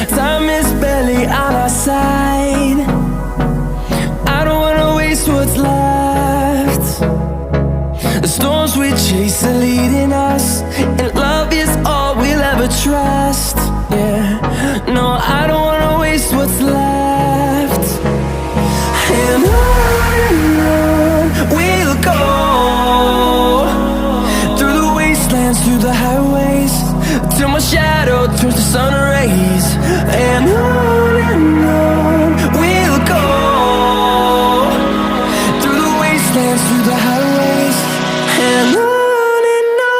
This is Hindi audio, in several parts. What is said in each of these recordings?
Time is barely on our side. I don't wanna waste what's left. The storms we chase are leading us, and love is all we'll ever trust. Yeah, no, I don't wanna waste what's left. And on we'll go, through the wastelands, through the highways, till my shadow turns to sun rays. And on we'll go, through the wastelands, through the highways, and on we'll go.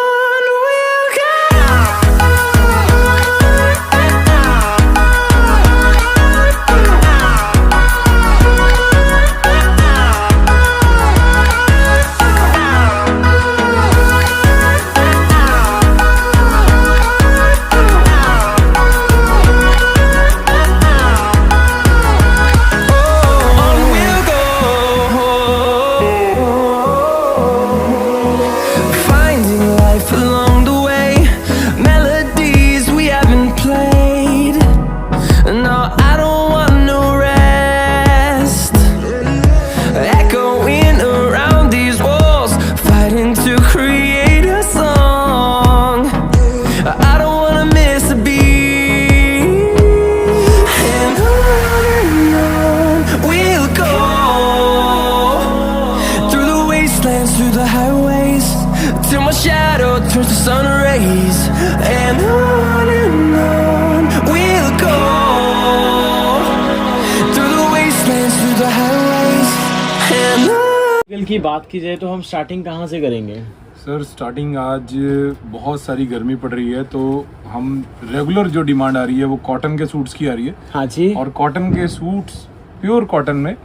Through the highways, till my shadow turns to sun rays. And on we'll go, through the wastelands, through the highways, and on. की बात की जाए तो हम स्टार्टिंग कहाँ से करेंगे? सर स्टार्टिंग आज बहुत सारी गर्मी पड़ रही है, तो हम रेगुलर जो डिमांड आ रही है वो कॉटन के सूट्स की आ रही है। हाँ जी। और कॉटन के सूट्स प्योर कॉटन में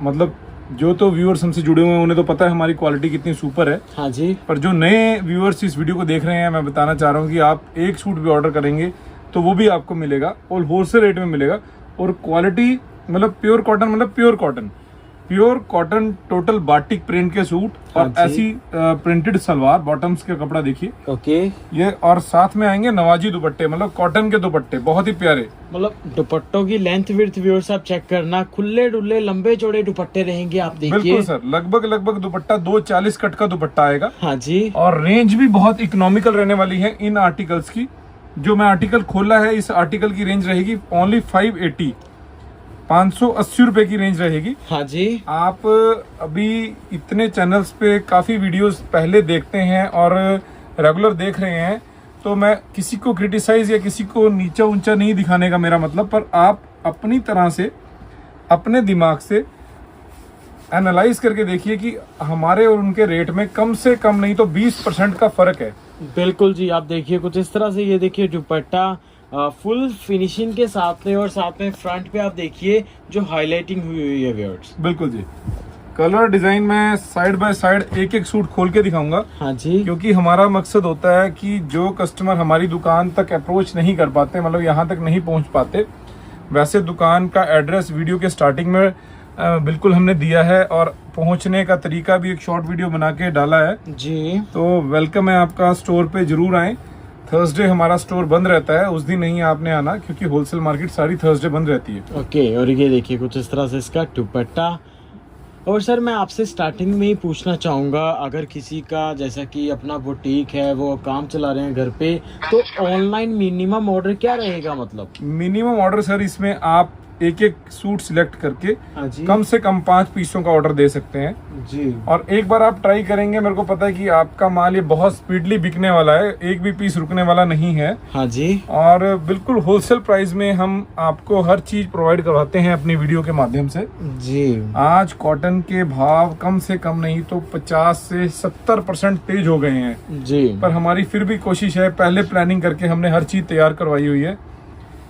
मतलब जो तो व्यूअर्स हमसे जुड़े हुए हैं उन्हें तो पता है हमारी क्वालिटी कितनी सुपर है। हाँ जी। पर जो नए व्यूअर्स इस वीडियो को देख रहे हैं, मैं बताना चाह रहा हूँ कि आप एक सूट भी ऑर्डर करेंगे तो वो भी आपको मिलेगा और होलसेल रेट में मिलेगा। और क्वालिटी मतलब प्योर कॉटन, मतलब pure cotton total batik print के सूट और ऐसी प्रिंटेड सलवार, बॉटम्स का कपड़ा देखिए। ओके। ये और साथ में आएंगे नवाजी दुपट्टे, मतलब कॉटन के दुपट्टे बहुत ही प्यारे। मतलब दुपट्टों की लेंथ विड्थ व्यूअर्स आप चेक करना, खुले डुल्ले लंबे चौड़े दुपट्टे रहेंगे, आप देखिए। बिल्कुल सर, लगभग दुपट्टा 240 कट का दुपट्टा आएगा। हाँ जी। और रेंज भी बहुत इकोनॉमिकल रहने वाली है इन आर्टिकल्स की। जो मैं आर्टिकल खोला है, इस आर्टिकल की रेंज रहेगी ओनली 580 रुपए की रेंज रहेगी। हाँ जी। आप अभी इतने चैनल्स पे काफी वीडियोस पहले देखते हैं और रेगुलर देख रहे हैं, तो मैं किसी को क्रिटिसाइज या किसी को नीचा ऊंचा नहीं दिखाने का मेरा मतलब, पर आप अपनी तरह से अपने दिमाग से एनालाइज करके देखिए कि हमारे और उनके रेट में कम से कम नहीं तो 20% का फर्क है। बिल्कुल जी। आप देखिए कुछ इस तरह से, ये देखिए दुपट्टा फुल फिनिशिंग के साथ में, और साथ में फ्रंट पे आप देखिए जो हाईलाइटिंग हुई है व्यूअर्स। बिल्कुल जी। कलर डिजाइन में साइड बाय साइड एक एक सूट खोल के दिखाऊंगा। हाँ जी। क्योंकि हमारा मकसद होता है कि जो कस्टमर हमारी दुकान तक अप्रोच नहीं कर पाते, मतलब यहाँ तक नहीं पहुँच पाते, वैसे दुकान का एड्रेस वीडियो के स्टार्टिंग में बिल्कुल हमने दिया है और पहुंचने का तरीका भी एक शॉर्ट वीडियो बना के डाला है जी। तो वेलकम है आपका, स्टोर पे जरूर आए। थर्सडे हमारा स्टोर बंद रहता है, उस दिन नहीं आपने आना, क्योंकि होलसेल मार्केट सारी थर्सडे बंद रहती है। ओके। और ये देखिए कुछ इस तरह से इसका दुपट्टा। और सर मैं आपसे स्टार्टिंग में ही पूछना चाहूँगा, अगर किसी का जैसा कि अपना बुटीक है, वो काम चला रहे हैं घर पे, तो ऑनलाइन मिनिमम ऑर्डर क्या रहेगा? मतलब मिनिमम ऑर्डर सर इसमें आप एक एक सूट सिलेक्ट करके जी। कम से कम 5 पीसों का ऑर्डर दे सकते हैं जी। और एक बार आप ट्राई करेंगे, मेरे को पता है कि आपका माल ये बहुत स्पीडली बिकने वाला है, एक भी पीस रुकने वाला नहीं है। हाँ जी। और बिल्कुल होलसेल प्राइस में हम आपको हर चीज प्रोवाइड करवाते हैं अपनी वीडियो के माध्यम से जी। आज कॉटन के भाव कम से कम नहीं तो 50 से 70% तेज हो गए हैं जी। पर हमारी फिर भी कोशिश है, पहले प्लानिंग करके हमने हर चीज तैयार करवाई हुई है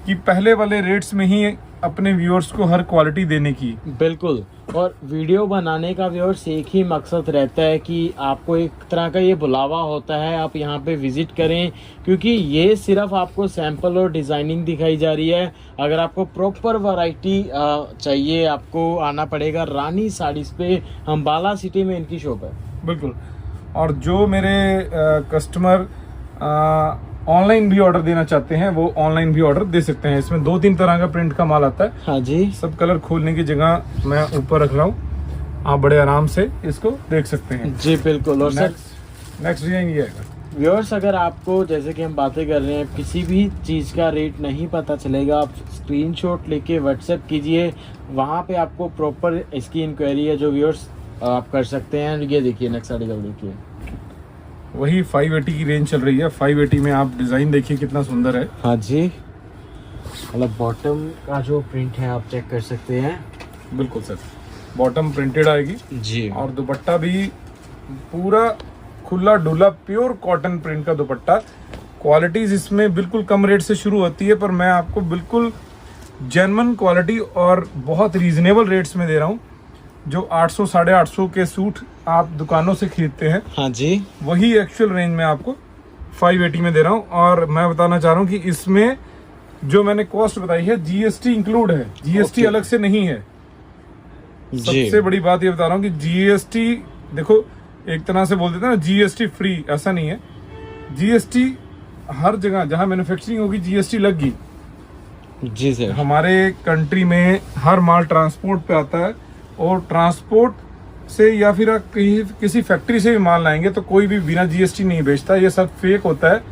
कि पहले वाले रेट्स में ही अपने व्यूअर्स को हर क्वालिटी देने की। बिल्कुल। और वीडियो बनाने का व्यूअर्स एक ही मकसद रहता है कि आपको एक तरह का ये बुलावा होता है, आप यहाँ पे विजिट करें, क्योंकि ये सिर्फ आपको सैंपल और डिजाइनिंग दिखाई जा रही है। अगर आपको प्रॉपर वैरायटी चाहिए, आपको आना पड़ेगा रानी साड़ीज पे, अम्बाला सिटी में इनकी शॉप है। बिल्कुल। और जो मेरे कस्टमर ऑनलाइन भी ऑर्डर देना चाहते हैं वो ऑनलाइन भी ऑर्डर दे सकते हैं। इसमें 2-3 तरह का प्रिंट का माल आता है। हाँ जी, सब कलर खोलने की जगह मैं ऊपर रख रहा हूँ, आप बड़े आराम से इसको देख सकते हैं। जी बिल्कुल। और सर नेक्स्ट डिजाइन ये है। व्यूअर्स, अगर आपको जैसे कि हम बातें कर रहे हैं किसी भी चीज़ का रेट नहीं पता चलेगा, आप स्क्रीनशॉट लेके व्हाट्सएप कीजिए, वहाँ पे आपको प्रॉपर इसकी इंक्वायरी है जो व्यूअर्स आप कर सकते हैं। ये देखिए नेक्स्ट आर्टिकल देखिए, वही 580 की रेंज चल रही है। 580 में आप डिजाइन देखिए कितना सुंदर है। हाँ जी, मतलब बॉटम का जो प्रिंट है आप चेक कर सकते हैं। बिल्कुल सर, बॉटम प्रिंटेड आएगी जी, और दुपट्टा भी पूरा खुला डुला प्योर कॉटन प्रिंट का दुपट्टा। क्वालिटीज इसमें बिल्कुल कम रेट से शुरू होती है, पर मैं आपको बिल्कुल जेन्युइन क्वालिटी और बहुत रीजनेबल रेट्स में दे रहा हूँ। जो 800 850 के सूट आप दुकानों से खरीदते हैं, हाँ जी, वही एक्चुअल रेंज में आपको 580 में दे रहा हूँ। और मैं बताना चाह रहा हूँ कि इसमें जो मैंने कॉस्ट बताई है जीएसटी इंक्लूड है, जीएसटी अलग से नहीं है। सबसे बड़ी बात ये बता रहा हूँ कि जीएसटी, देखो एक तरह से बोल देते हैं ना जीएसटी फ्री, ऐसा नहीं है। जीएसटी हर जगह जहां मैन्युफैक्चरिंग होगी जीएसटी लगगी। जी सर, हमारे कंट्री में हर माल ट्रांसपोर्ट पे आता है, और ट्रांसपोर्ट से या फिर आप किसी फैक्ट्री से भी माल लाएंगे तो कोई भी बिना जीएसटी नहीं बेचता। ये सब फेक होता है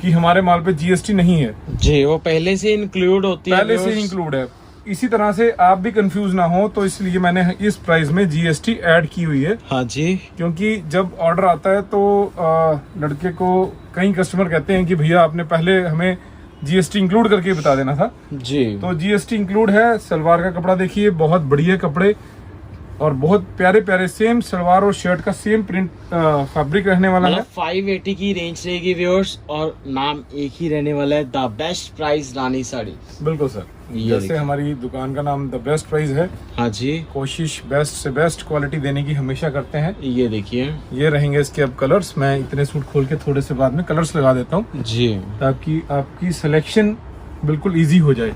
कि हमारे माल पे जीएसटी नहीं है। जी, वो पहले से इंक्लूड होती है, पहले से ही इंक्लूड है। इसी तरह से आप भी कंफ्यूज ना हो, तो इसलिए मैंने इस प्राइस में जीएसटी ऐड की हुई है। हाँ जी, क्योंकि जब ऑर्डर आता है तो लड़के को कई कस्टमर कहते हैं कि भैया आपने पहले हमें जीएसटी इंक्लूड करके बता देना था। जी, तो जीएसटी इंक्लूड है। सलवार का कपड़ा देखिए, बहुत बढ़िया कपड़े और बहुत प्यारे प्यारे सेम सलवार और शर्ट का सेम प्रिंट फैब्रिक रहने वाला है। मतलब 580 की रेंज रहेगी व्यूअर्स, और नाम एक ही रहने वाला है, द बेस्ट प्राइस रानी साड़ी। बिल्कुल सर, ये जैसे देखिए। हमारी दुकान का नाम द बेस्ट प्राइस है। हाँ जी, कोशिश बेस्ट से बेस्ट क्वालिटी देने की हमेशा करते हैं। ये देखिए, ये रहेंगे इसके अब कलर्स। मैं इतने सूट खोल के थोड़े से बाद में कलर्स लगा देता हूँ जी, ताकि आपकी सिलेक्शन बिल्कुल इजी हो जाए।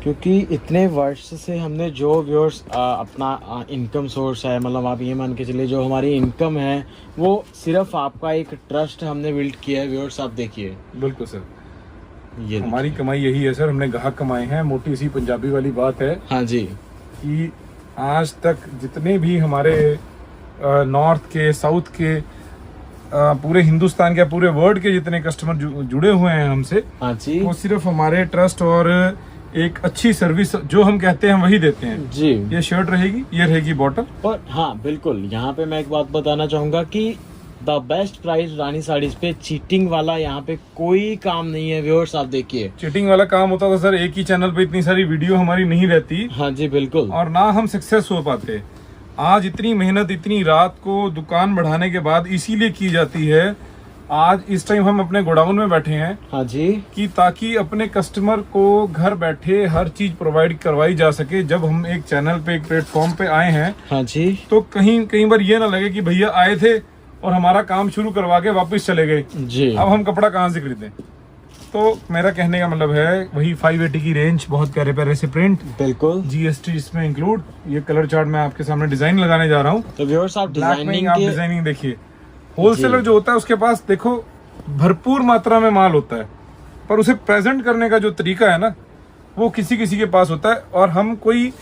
क्योंकि इतने वर्ष से हमने जो व्यूअर्स अपना इनकम सोर्स है, मतलब आप ये मान के चलिए जो हमारी इनकम है वो सिर्फ आपका एक ट्रस्ट हमने बिल्ड किया है व्यूअर्स। आप देखिए, बिल्कुल सर, ये हमारी कमाई यही है सर। हमने ग्राहक कमाए हैं। मोटी सी पंजाबी वाली बात है हाँ जी, कि आज तक जितने भी हमारे नॉर्थ के, साउथ के, पूरे हिंदुस्तान के, पूरे वर्ल्ड के जितने कस्टमर जुड़े हुए हैं हमसे, हाँ जी, वो सिर्फ हमारे ट्रस्ट और एक अच्छी सर्विस जो हम कहते हैं वही देते हैं। जी। ये शर्ट रहेगी, ये रहेगी बॉटम। और हाँ बिल्कुल, यहाँ पे मैं एक बात बताना चाहूंगा कि द बेस्ट प्राइस रानी साड़ीज पे चीटिंग वाला यहाँ पे कोई काम नहीं है व्यूअर्स। आप देखिए, चीटिंग वाला काम होता तो सर एक ही चैनल पे इतनी सारी वीडियो हमारी नहीं रहती, हाँ जी बिल्कुल, और ना हम सक्सेस हो पाते। आज इतनी मेहनत इतनी रात को दुकान बढ़ाने के बाद इसीलिए की जाती है। आज इस टाइम हम अपने गोडाउन में बैठे हैं हाँ जी, कि ताकि अपने कस्टमर को घर बैठे हर चीज प्रोवाइड करवाई जा सके। जब हम एक चैनल पे, एक प्लेटफॉर्म पे आए हैं, हाँ जी, तो कई बार ये ना लगे कि भैया आए थे और हमारा काम शुरू करवा के वापस चले गए, जी, अब हम कपड़ा कहाँ से खरीदें। तो मेरा कहने का मतलब है वही 580 की रेंज, बहुत प्यारे प्यारे से प्रिंट, बिल्कुल। जीएसटी इसमें इंक्लूड। ये कलर चार्ट मैं आपके सामने डिजाइन लगाने जा रहा हूँ। तो व्यूअर्स आप ब्लैक में डिजाइनिंग आप के, डिजाइनिंग देखिए। होलसेलर जो होता है उसके पास देखो भरपूर मात्रा में माल होता है, पर उसे प्रेजेंट करने का जो तरीका है ना, वो किसी किसी के पास होता है। और हम कोई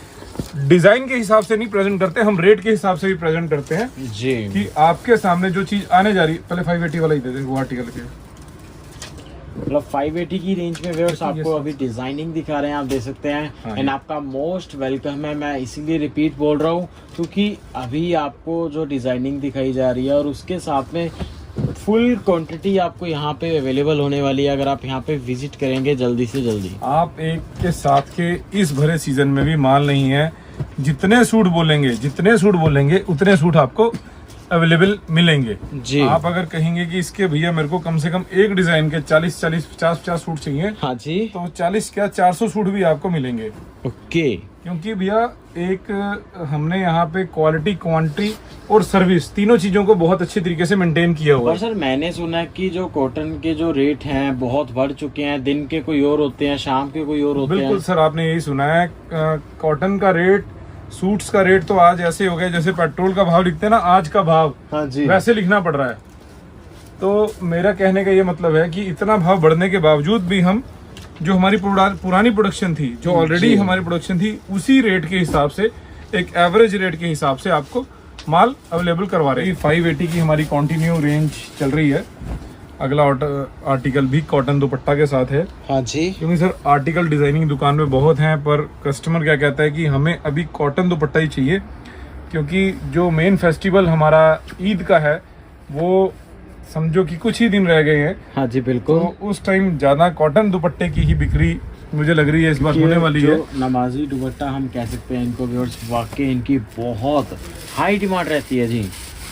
डिजाइन के हिसाब से नहीं प्रेजेंट करते, हम रेट के हिसाब से भी प्रेजेंट करते हैं जी, कि आपके सामने जो चीज आने जा रही है। पहले 580 वाला ही दे दें, वो आर्टिकल के। मतलब 580 की रेंज में व्यूअर्स Yes, आपको sir. अभी डिजाइनिंग दिखा रहे हैं, आप देख सकते हैं। हाँ, एंड आपका मोस्ट वेलकम है। मैं इसीलिए रिपीट बोल रहा हूँ क्योंकि अभी आपको जो डिजाइनिंग दिखाई जा रही है और उसके साथ में फुल क्वांटिटी आपको यहाँ पे अवेलेबल होने वाली है, अगर आप यहाँ पे विजिट करेंगे जल्दी से जल्दी। आप एक के साथ के इस भरे सीजन में भी माल नहीं है। जितने सूट बोलेंगे उतने सूट आपको अवेलेबल मिलेंगे जी। आप अगर कहेंगे कि इसके भैया मेरे को कम से कम एक डिजाइन के 40 50 सूट चाहिए, हाँ जी, तो 40 क्या 400 सूट भी आपको मिलेंगे। ओके, क्योंकि भैया एक हमने यहाँ पे क्वालिटी, क्वांटिटी और सर्विस तीनों चीजों को बहुत अच्छे तरीके से मेंटेन किया हुआ और है। सर मैंने सुना है कि जो कॉटन के जो रेट हैं बहुत बढ़ चुके हैं, दिन के कोई और होते हैं, शाम के कोई और होते हैं। बिल्कुल सर, आपने यही सुना है। कॉटन का रेट, सूट्स का रेट तो आज ऐसे हो गया जैसे पेट्रोल का भाव लिखते हैं ना, आज का भाव हाँ जी, वैसे लिखना पड़ रहा है। तो मेरा कहने का ये मतलब है कि इतना भाव बढ़ने के बावजूद भी हम जो हमारी पुरानी प्रोडक्शन थी, जो ऑलरेडी हमारी प्रोडक्शन थी, उसी रेट के हिसाब से, एक एवरेज रेट के हिसाब से आपको माल अवेलेबल करवा रहे हैं। 580 की हमारी कंटिन्यू रेंज चल रही है। अगला आर्टिकल भी कॉटन दुपट्टा के साथ है। हाँ जी, क्योंकि सर आर्टिकल डिजाइनिंग दुकान में बहुत हैं, पर कस्टमर क्या कहता है कि हमें अभी कॉटन दुपट्टा ही चाहिए, क्योंकि जो मेन फेस्टिवल हमारा ईद का है वो समझो कि कुछ ही दिन रह गए हैं। हाँ जी बिल्कुल। तो उस टाइम ज्यादा कॉटन दुपट्टे की ही बिक्री मुझे लग रही है इस बार होने वाली है। नमाजी दुपट्टा हम कह सकते हैं इनको व्यूअर्स, वाकई इनकी बहुत हाई डिमांड रहती है जी।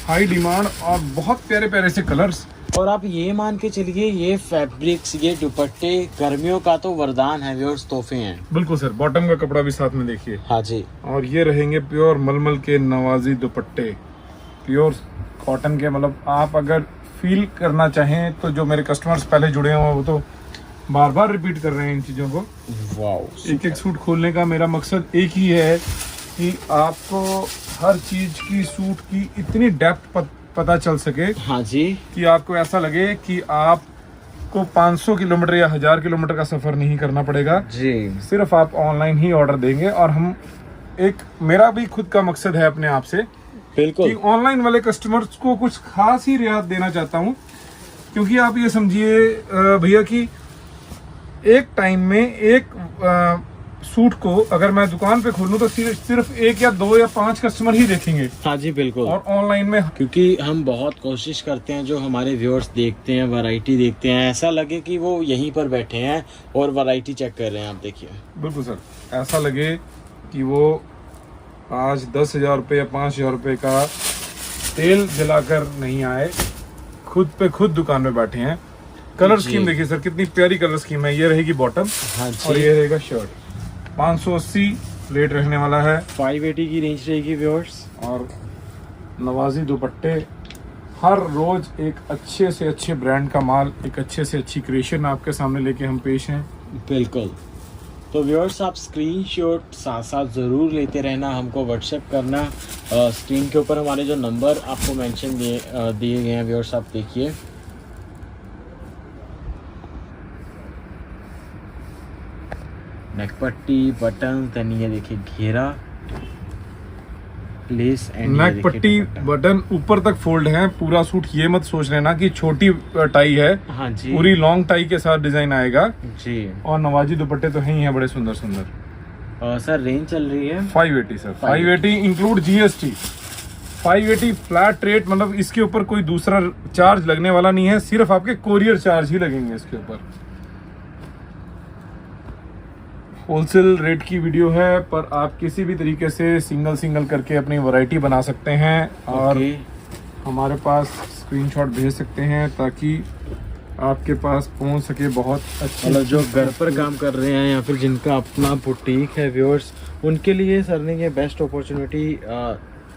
हाई डिमांड और बहुत प्यारे प्यारे से कलर्स। और आप ये मान के चलिए ये फैब्रिक्स, ये दुपट्टे गर्मियों का तो वरदान है व्यूअर्स, तोहफे हैं। बिल्कुल सर, बॉटम का कपड़ा भी साथ में देखिए। हाँ जी, और ये रहेंगे प्योर मलमल के नवाजी दुपट्टे, प्योर कॉटन के। मतलब आप अगर फील करना चाहें तो जो मेरे कस्टमर्स पहले जुड़े हुए हैं वो तो बार बार रिपीट कर रहे हैं इन चीज़ों को। वाओ, एक एक सूट खोलने का मेरा मकसद एक ही है कि आपको हर चीज़ की, सूट की इतनी डेप्थ पता चल सके। हाँ जी, कि आपको ऐसा लगे कि आपको 500 किलोमीटर या 1000 किलोमीटर का सफ़र नहीं करना पड़ेगा जी। सिर्फ आप ऑनलाइन ही ऑर्डर देंगे। और हम मेरा भी खुद का मकसद है अपने आप से बिल्कुल कि ऑनलाइन वाले कस्टमर्स को कुछ खास ही रियायत देना चाहता हूं। क्योंकि आप ये समझिए भैया कि एक टाइम में एक सूट को अगर मैं दुकान पे खोलूं तो सिर्फ 1 या 2 या 5 कस्टमर ही देखेंगे। हाँ जी बिल्कुल। और ऑनलाइन में क्योंकि हम बहुत कोशिश करते हैं, जो हमारे व्यूअर्स देखते हैं, वैरायटी देखते हैं, ऐसा लगे कि वो यहीं पर बैठे हैं और वैरायटी चेक कर रहे हैं। आप देखिए, बिल्कुल सर, ऐसा लगे कि वो आज 10,000 रुपये या 5,000 रुपये का तेल जलाकर नहीं आए, खुद पे खुद दुकान में बैठे हैं। कलर स्कीम देखिए सर, कितनी प्यारी कलर स्कीम है। ये रहेगी बॉटम। हाँ और जी, ये रहेगा शर्ट। 580 रेट रहने वाला है। 580 की रेंज रहेगी व्यूअर्स। और नवाजी दुपट्टे, हर रोज एक अच्छे से अच्छे ब्रांड का माल, एक अच्छे से अच्छी क्रिएशन आपके सामने लेके हम पेश हैं। बिल्कुल। तो व्यूअर्स, आप स्क्रीनशॉट साथ साथ ज़रूर लेते रहना, हमको व्हाट्सएप करना। स्क्रीन के ऊपर हमारे जो नंबर आपको मेंशन दिए गए हैं व्यूअर्स, आप देखिए। नेक पट्टी, बटन, then ये देखिए घेरा, प्लेस एंड नेक पट्टी बटन ऊपर तक फोल्ड है। पूरा सूट ये मत सोच लेना कि छोटी टाई है। हाँ जी, पूरी लॉन्ग टाई के साथ डिजाइन आएगा। जी। और नवाजी दुपट्टे तो हैं ही हैं बड़े सुंदर सुंदर। सर रेंज चल रही है 580 sir, 580 include GST. 580 flat rate, मतलब इसके ऊपर कोई दूसरा चार्ज लगने वाला नहीं है, सिर्फ आपके कोरियर चार्ज ही लगेंगे इसके ऊपर। होलसेल रेट की वीडियो है, पर आप किसी भी तरीके से सिंगल करके अपनी वैरायटी बना सकते हैं और हमारे पास स्क्रीनशॉट भेज सकते हैं ताकि आपके पास पहुंच सके। बहुत अच्छे, मतलब जो घर पर काम कर रहे हैं या फिर जिनका अपना बुटीक है व्यूअर्स, उनके लिए सर ने ये बेस्ट अपॉर्चुनिटी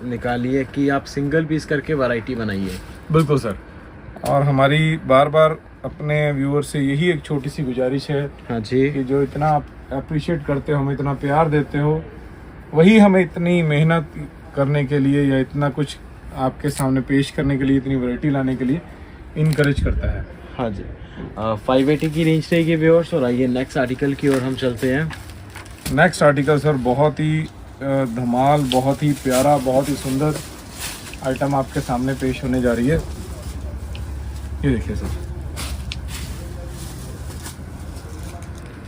निकाली है कि आप सिंगल पीस करके वैरायटी बनाइए। बिल्कुल सर। और हमारी बार बार अपने व्यूअर से यही एक छोटी सी गुजारिश है। हाँ जी, कि जो इतना आप अप्रिशिएट करते हो, हमें इतना प्यार देते हो, वही हमें इतनी मेहनत करने के लिए या इतना कुछ आपके सामने पेश करने के लिए, इतनी वैरायटी लाने के लिए इनकरेज करता है। हाँ जी। 580 की रेंज रहेगी व्यूअर्स। और आइए नेक्स्ट आर्टिकल की ओर हम चलते हैं। नेक्स्ट आर्टिकल सर बहुत ही धमाल, बहुत ही प्यारा, बहुत ही सुंदर आइटम आपके सामने पेश होने जा रही है। ये देखिए सर,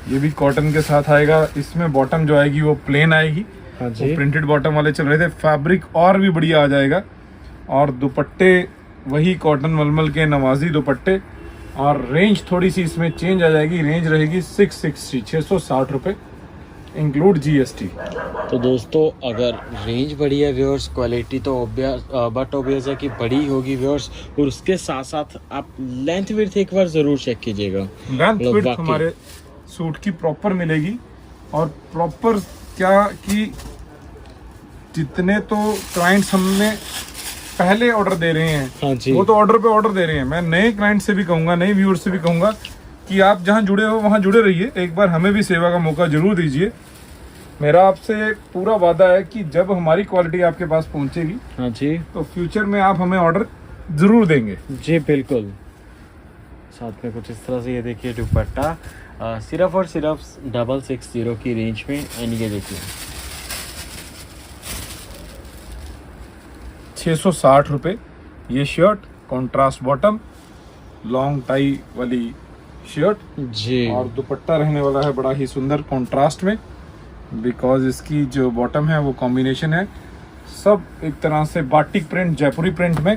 ये भी कॉटन के साथ आएगा। इसमें बॉटम जो आएगी वो प्लेन आएगी। हाँ जी, वो प्रिंटेड बॉटम वाले चल रहे थे। फैब्रिक और भी बढ़िया आ जाएगा। और दुपट्टे वही कॉटन मलमल के नवाजी दुपट्टे। और रेंज थोड़ी सी इसमें चेंज आ जाएगी। रेंज रहेगी 660 रुपये इंक्लूड जीएसटी। तो दोस्तों, अगर रेंज बड़ी है व्यूअर्स, क्वालिटी तो ऑब्वियस है कि बड़ी होगी व्यूअर्स। और उसके साथ साथ आप लेंथ विड्थ एक बार ज़रूर चेक कीजिएगा। लेंथ विड्थ हमारे सूट की प्रॉपर मिलेगी। और प्रॉपर क्या कि जितने तो क्लाइंट्स हमने पहले ऑर्डर दे रहे हैं, हाँ जी, वो तो ऑर्डर पे ऑर्डर दे रहे हैं। मैं नए क्लाइंट से भी कहूँगा, नए व्यूअर से भी कहूँगा कि आप जहाँ जुड़े हो वहाँ जुड़े रहिए। एक बार हमें भी सेवा का मौका जरूर दीजिए। मेरा आपसे पूरा वादा है कि जब हमारी क्वालिटी आपके पास पहुँचेगी, हाँ जी, तो फ्यूचर में आप हमें ऑर्डर जरूर देंगे। जी बिल्कुल। साथ में कुछ इस तरह से ये देखिए दुपट्टा सिर्फ और सिर्फ 660 की रेंज में। एंड ये देखिए 660 रुपये ये shirt, contrast bottom, long tie वाली शर्ट, जी। और दुपट्टा रहने वाला है बड़ा ही सुंदर कॉन्ट्रास्ट में, बिकॉज इसकी जो बॉटम है वो कॉम्बिनेशन है सब एक तरह से बाटिक प्रिंट, जयपुरी प्रिंट में।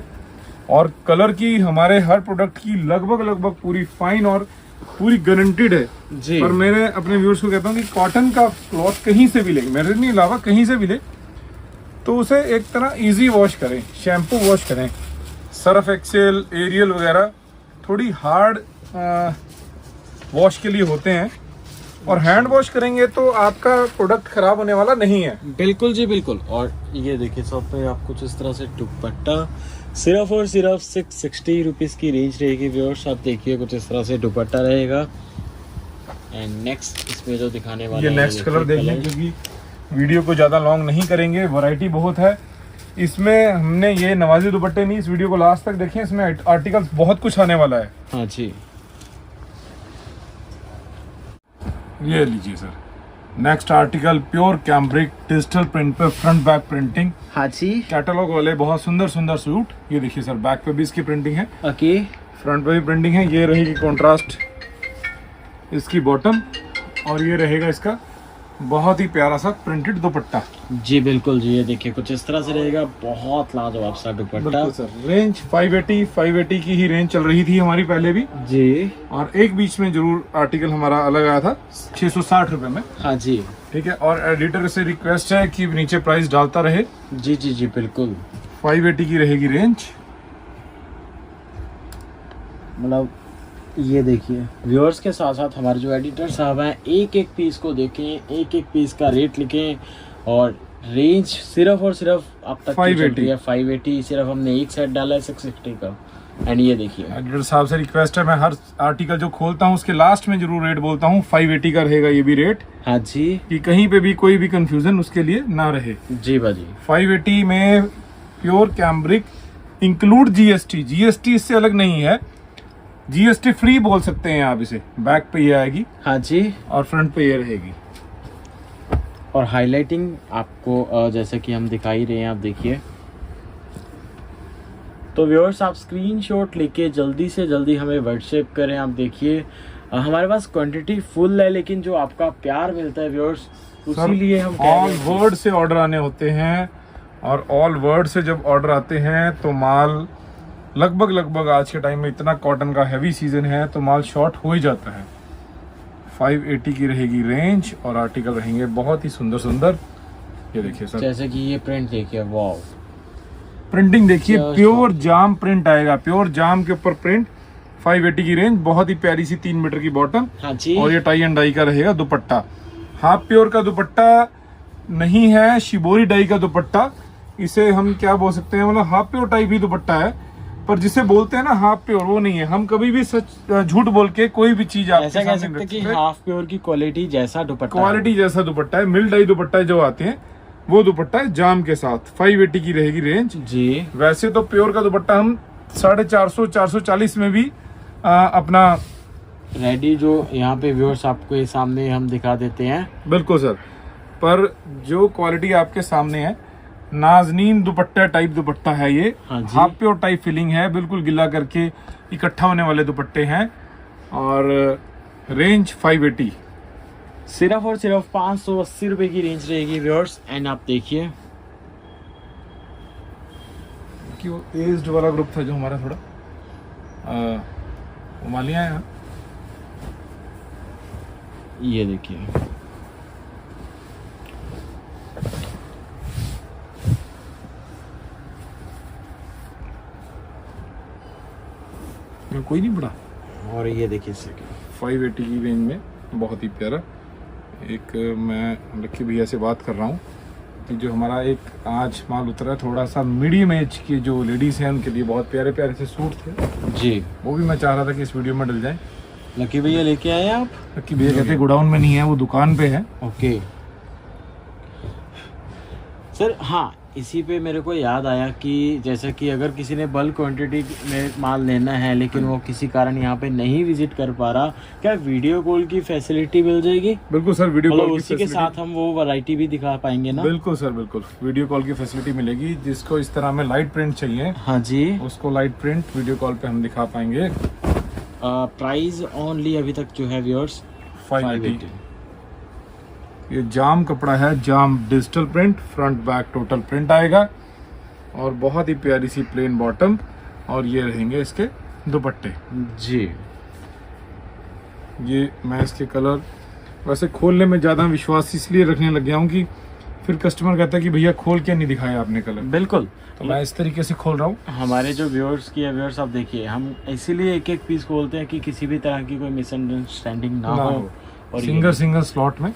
और कलर की हमारे हर प्रोडक्ट की लगभग पूरी फाइन और पूरी गारंटीड है जी। पर मेरे अपने व्यूअर्स को कहता हूँ कि कॉटन का क्लॉथ कहीं से भी ले, मेरे नहीं अलावा कहीं से भी ले, तो उसे एक तरह इजी वॉश करें, शैम्पू वॉश करें। सर्फ एक्सेल, एरियल वगैरह थोड़ी हार्ड वॉश के लिए होते हैं, और हैंड वॉश करेंगे तो आपका प्रोडक्ट खराब होने वाला नहीं है। बिल्कुल जी बिल्कुल। और ये देखिए साथ में आपको कुछ इस तरह से दुपट्टा सिर्फ और सिर्फ 660 रुपीज़ की रेंज रहेगी व्यूअर्स। आप देखिए कुछ इस तरह से दुपट्टा रहेगा। एंड नेक्स्ट इसमें जो दिखाने वाले ये नेक्स्ट कलर देखिए, क्योंकि वीडियो को ज़्यादा लॉन्ग नहीं करेंगे, वैरायटी बहुत है इसमें। हमने ये नवाजी दुपट्टे नहीं, इस वीडियो को लास्ट तक देखें, इसमें आर्टिकल्स बहुत कुछ आने वाला है। हाँ जी, ये लीजिए sir, next article pure cambric digital print पे फ्रंट बैक प्रिंटिंग। हाँ जी, कैटलॉग वाले बहुत सुंदर सुंदर सूट। ये देखिए सर, बैक पे भी इसकी प्रिंटिंग है, ओके, फ्रंट पे भी प्रिंटिंग है। ये रहेगी कॉन्ट्रास्ट इसकी बॉटम, और ये रहेगा इसका बहुत ही प्यारा सा प्रिंटेड दुपट्टा। जी बिल्कुल जी। ये देखिए कुछ इस तरह से रहेगा, बहुत लाजवाब सा दुपट्टा। बिल्कुल सर, रेंज 580 की ही रेंज चल रही थी हमारी पहले भी जी। और एक बीच में जरूर आर्टिकल हमारा अलग आया था 660 रुपए में। हाँ जी, ठीक है, और एडिटर से रिक्वेस्ट है कि नीचे प्राइस डालता रहे। जी जी जी बिल्कुल। 580 की रहेगी रेंज। मतलब ये देखिए व्यूअर्स के साथ साथ हमारे जो एडिटर साहब हैं, एक एक पीस को देखें, एक एक पीस का रेट लिखें, और रेंज सिर्फ और सिर्फ अब तक 580 है 580। सिर्फ हमने एक सेट डाला है 660 का। एंड ये देखिए एडिटर साहब से रिक्वेस्ट है, मैं हर आर्टिकल जो खोलता हूँ उसके लास्ट में जरूर रेट बोलता हूँ। 580 का रहेगा ये भी रेट। हाँ जी, कि कहीं पे भी कोई भी कंफ्यूजन उसके लिए ना रहे। जी बाजी। 580 में pure cambric include GST. GST इससे अलग नहीं है, जीएसटी फ्री बोल सकते हैं आप इसे। बैक पे ये आएगी, हाँ जी, और फ्रंट पे ये रहेगी। और हाईलाइटिंग आपको जैसे कि हम दिखा ही रहे हैं, आप देखिए। तो व्यूअर्स आप स्क्रीनशॉट लेके जल्दी से जल्दी हमें व्हाट्सएप करें। आप देखिए हमारे पास क्वांटिटी फुल है, लेकिन जो आपका प्यार मिलता है व्यूअर्स, उसी लिए हम ऑल वर्ड से ऑर्डर आने होते हैं, और ऑल वर्ड से जब ऑर्डर आते हैं तो माल लगभग आज के टाइम में, इतना कॉटन का हैवी सीजन है तो माल शॉर्ट हो ही जाता है। 580 की रहेगी रेंज, और आर्टिकल रहेंगे बहुत ही सुंदर सुंदर। ये देखिए सर, जैसे कि ये प्रिंट देखिए, वाव, प्रिंटिंग देखिए, प्योर जाम प्रिंट आएगा, प्योर जाम के ऊपर प्रिंट। 580 की रेंज, बहुत ही प्यारी सी 3 मीटर की बॉटम, हाँ जी, और ये टाई एंड डाई का रहेगा दुपट्टा। हाफ प्योर का दुपट्टा नहीं है, शिबोरी डाई का दुपट्टा। इसे हम क्या बोल सकते हैं, मतलब हाफ प्योर टाइप ही दुपट्टा है, पर जिसे बोलते हैं ना हाफ प्योर, वो नहीं है। हम कभी भी सच झूठ बोल के कोई भी चीज आपके ऐसा कह सामने सकते रख कि सकते हैं। हाफ प्योर की क्वालिटी जैसा दुपट्टा, क्वालिटी जैसा दुपट्टा है। मिल डाई दुपट्टा जो आते हैं वो दुपट्टा है जाम के साथ। 580 की रहेगी रेंज जी। वैसे तो प्योर का दुपट्टा हम 450 440 में भी अपना रेडी जो यहाँ पे व्यूअर्स आपको ये सामने हम दिखा देते हैं। बिल्कुल सर, पर जो क्वालिटी आपके सामने है, नाजनीन दुपट्टा टाइप दुपट्टा है ये। हाँ जी, हाफ प्योर टाइप फीलिंग है, बिल्कुल गिला करके इकट्ठा होने वाले दुपट्टे हैं, और रेंज 580। सिर्फ और सिर्फ 580 रुपए की रेंज रहेगी व्यूअर्स। एंड आप देखिए कि वो एज्ड वाला ग्रुप था जो हमारा थोड़ा उमालिया है। ये देखिए कोई नहीं बड़ा। और ये देखिए सेकंड 580 की रेंज में बहुत ही प्यारा। एक मैं लक्की भैया से बात कर रहा हूँ कि जो हमारा एक आज माल उतरा है, थोड़ा सा मीडियम एज की जो लेडीज हैं उनके लिए बहुत प्यारे प्यारे से सूट थे जी, वो भी मैं चाह रहा था कि इस वीडियो में डल जाए। लकी भैया लेके आए आप? लक्की भैया कहते गोडाउन में नहीं है, वो दुकान पे है। Okay sir. हाँ, इसी पे मेरे को याद आया कि जैसे कि अगर किसी ने बल्क क्वांटिटी में माल लेना है लेकिन वो किसी कारण यहाँ पे नहीं विजिट कर पा रहा, क्या वीडियो कॉल की फैसिलिटी मिल जाएगी? बिल्कुल सर, वीडियो मतलब कॉल उसी के साथ हम वो वैरायटी भी दिखा पाएंगे ना? बिल्कुल सर, बिल्कुल वीडियो कॉल की फैसिलिटी मिलेगी। जिसको इस तरह में लाइट प्रिंट चाहिए, हाँ जी, उसको लाइट प्रिंट वीडियो कॉल पे हम दिखा पाएंगे। प्राइस ओनली अभी तक जो है व्यूअर्स 580। ये जाम कपड़ा है, जाम digital print, front back total print आएगा और बहुत ही प्यारी सी प्लेन बॉटम, और ये रहेंगे इसके दुपट्टे जी। ये मैं इसके कलर वैसे खोलने में ज़्यादा विश्वास इसलिए रखने लग गया हूँ कि फिर कस्टमर कहता है कि भैया खोल के नहीं दिखाया आपने कलर। बिल्कुल, तो मैं इस तरीके से खोल रहा हूँ। हमारे जो व्यूअर्स की है, व्यूअर्स आप देखिए, हम इसीलिए एक एक पीस खोलते हैं कि किसी भी तरह की कोई मिसअंडरस्टैंडिंग ना हो। और सिंगल स्लॉट में,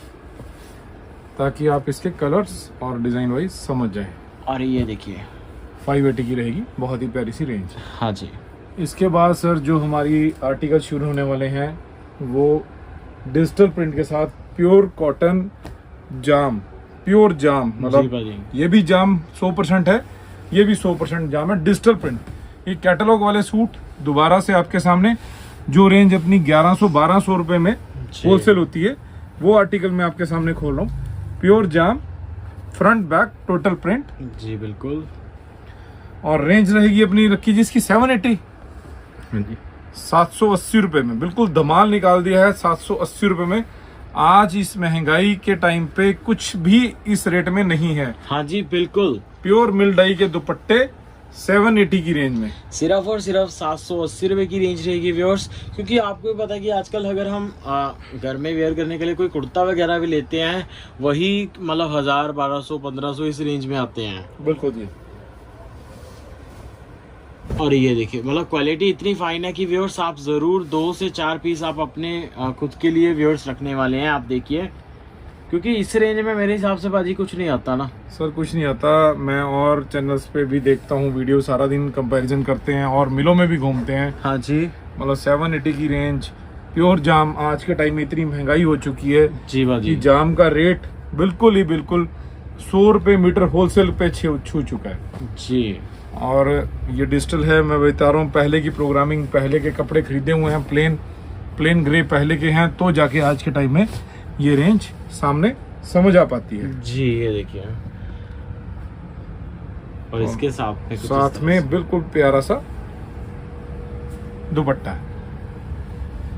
ताकि आप इसके कलर्स और डिज़ाइन वाइज समझ जाएं। और ये देखिए 580 की रहेगी, बहुत ही प्यारी सी रेंज। हाँ जी। इसके बाद सर जो हमारी आर्टिकल शुरू होने वाले हैं वो डिजिटल प्रिंट के साथ प्योर कॉटन जाम, प्योर जाम, जी मतलब भाजी। ये भी जाम 100% है, ये भी 100% जाम है, डिजिटल प्रिंट। ये कैटलॉग वाले सूट दोबारा से आपके सामने, जो रेंज अपनी 1100-1200 रुपए में जी। होलसेल होती है, वो आर्टिकल मैं आपके सामने खोल रहा हूँ। प्योर जाम, फ्रंट बैक टोटल प्रिंट जी बिल्कुल। और रेंज रहेगी अपनी रखी जी इसकी 780, 780 रुपए में। बिल्कुल धमाल निकाल दिया है 780 रुपए में। आज इस महंगाई के टाइम पे कुछ भी इस रेट में नहीं है। हाँ जी बिल्कुल। प्योर मिल डाई के दुपट्टे 780 की रेंज में, सिर्फ और सिर्फ 780 रुपए की रेंज रहेगी व्यूअर्स। क्योंकि आपको भी पता है कि आजकल अगर हम घर में वेयर करने के लिए कोई कुर्ता वगैरह भी लेते हैं, वही मतलब 1000, 1200, 1500 इस रेंज में आते हैं। बिल्कुल जी। और ये देखिए, मतलब क्वालिटी इतनी फाइन है कि व्यूअर्स आप जरूर 2 से 4 पीस आप अपने खुद के लिए व्यूअर्स रखने वाले हैं। आप देखिए, क्योंकि इस रेंज में मेरे हिसाब से बाजी कुछ नहीं आता ना सर, कुछ नहीं आता। मैं और चैनल्स पे भी देखता हूँ वीडियो, सारा दिन कंपैरिजन करते हैं और मिलों में भी घूमते हैं। हाँ जी। मतलब 780 की रेंज प्योर जाम। आज के टाइम में इतनी महंगाई हो चुकी है जी बाजी, कि जाम का रेट बिल्कुल 100 रुपए मीटर होलसेल पे छू चुका है जी। और ये डिजिटल है। मैं बता रहा हूँ, पहले की प्रोग्रामिंग, पहले के कपड़े खरीदे हुए हैं, प्लेन ग्रे पहले के हैं, तो जाके आज के टाइम में ये रेंज सामने समझ आ पाती है जी। ये देखिए, और इसके साथ में साथ में बिल्कुल प्यारा सा दुपट्टा है।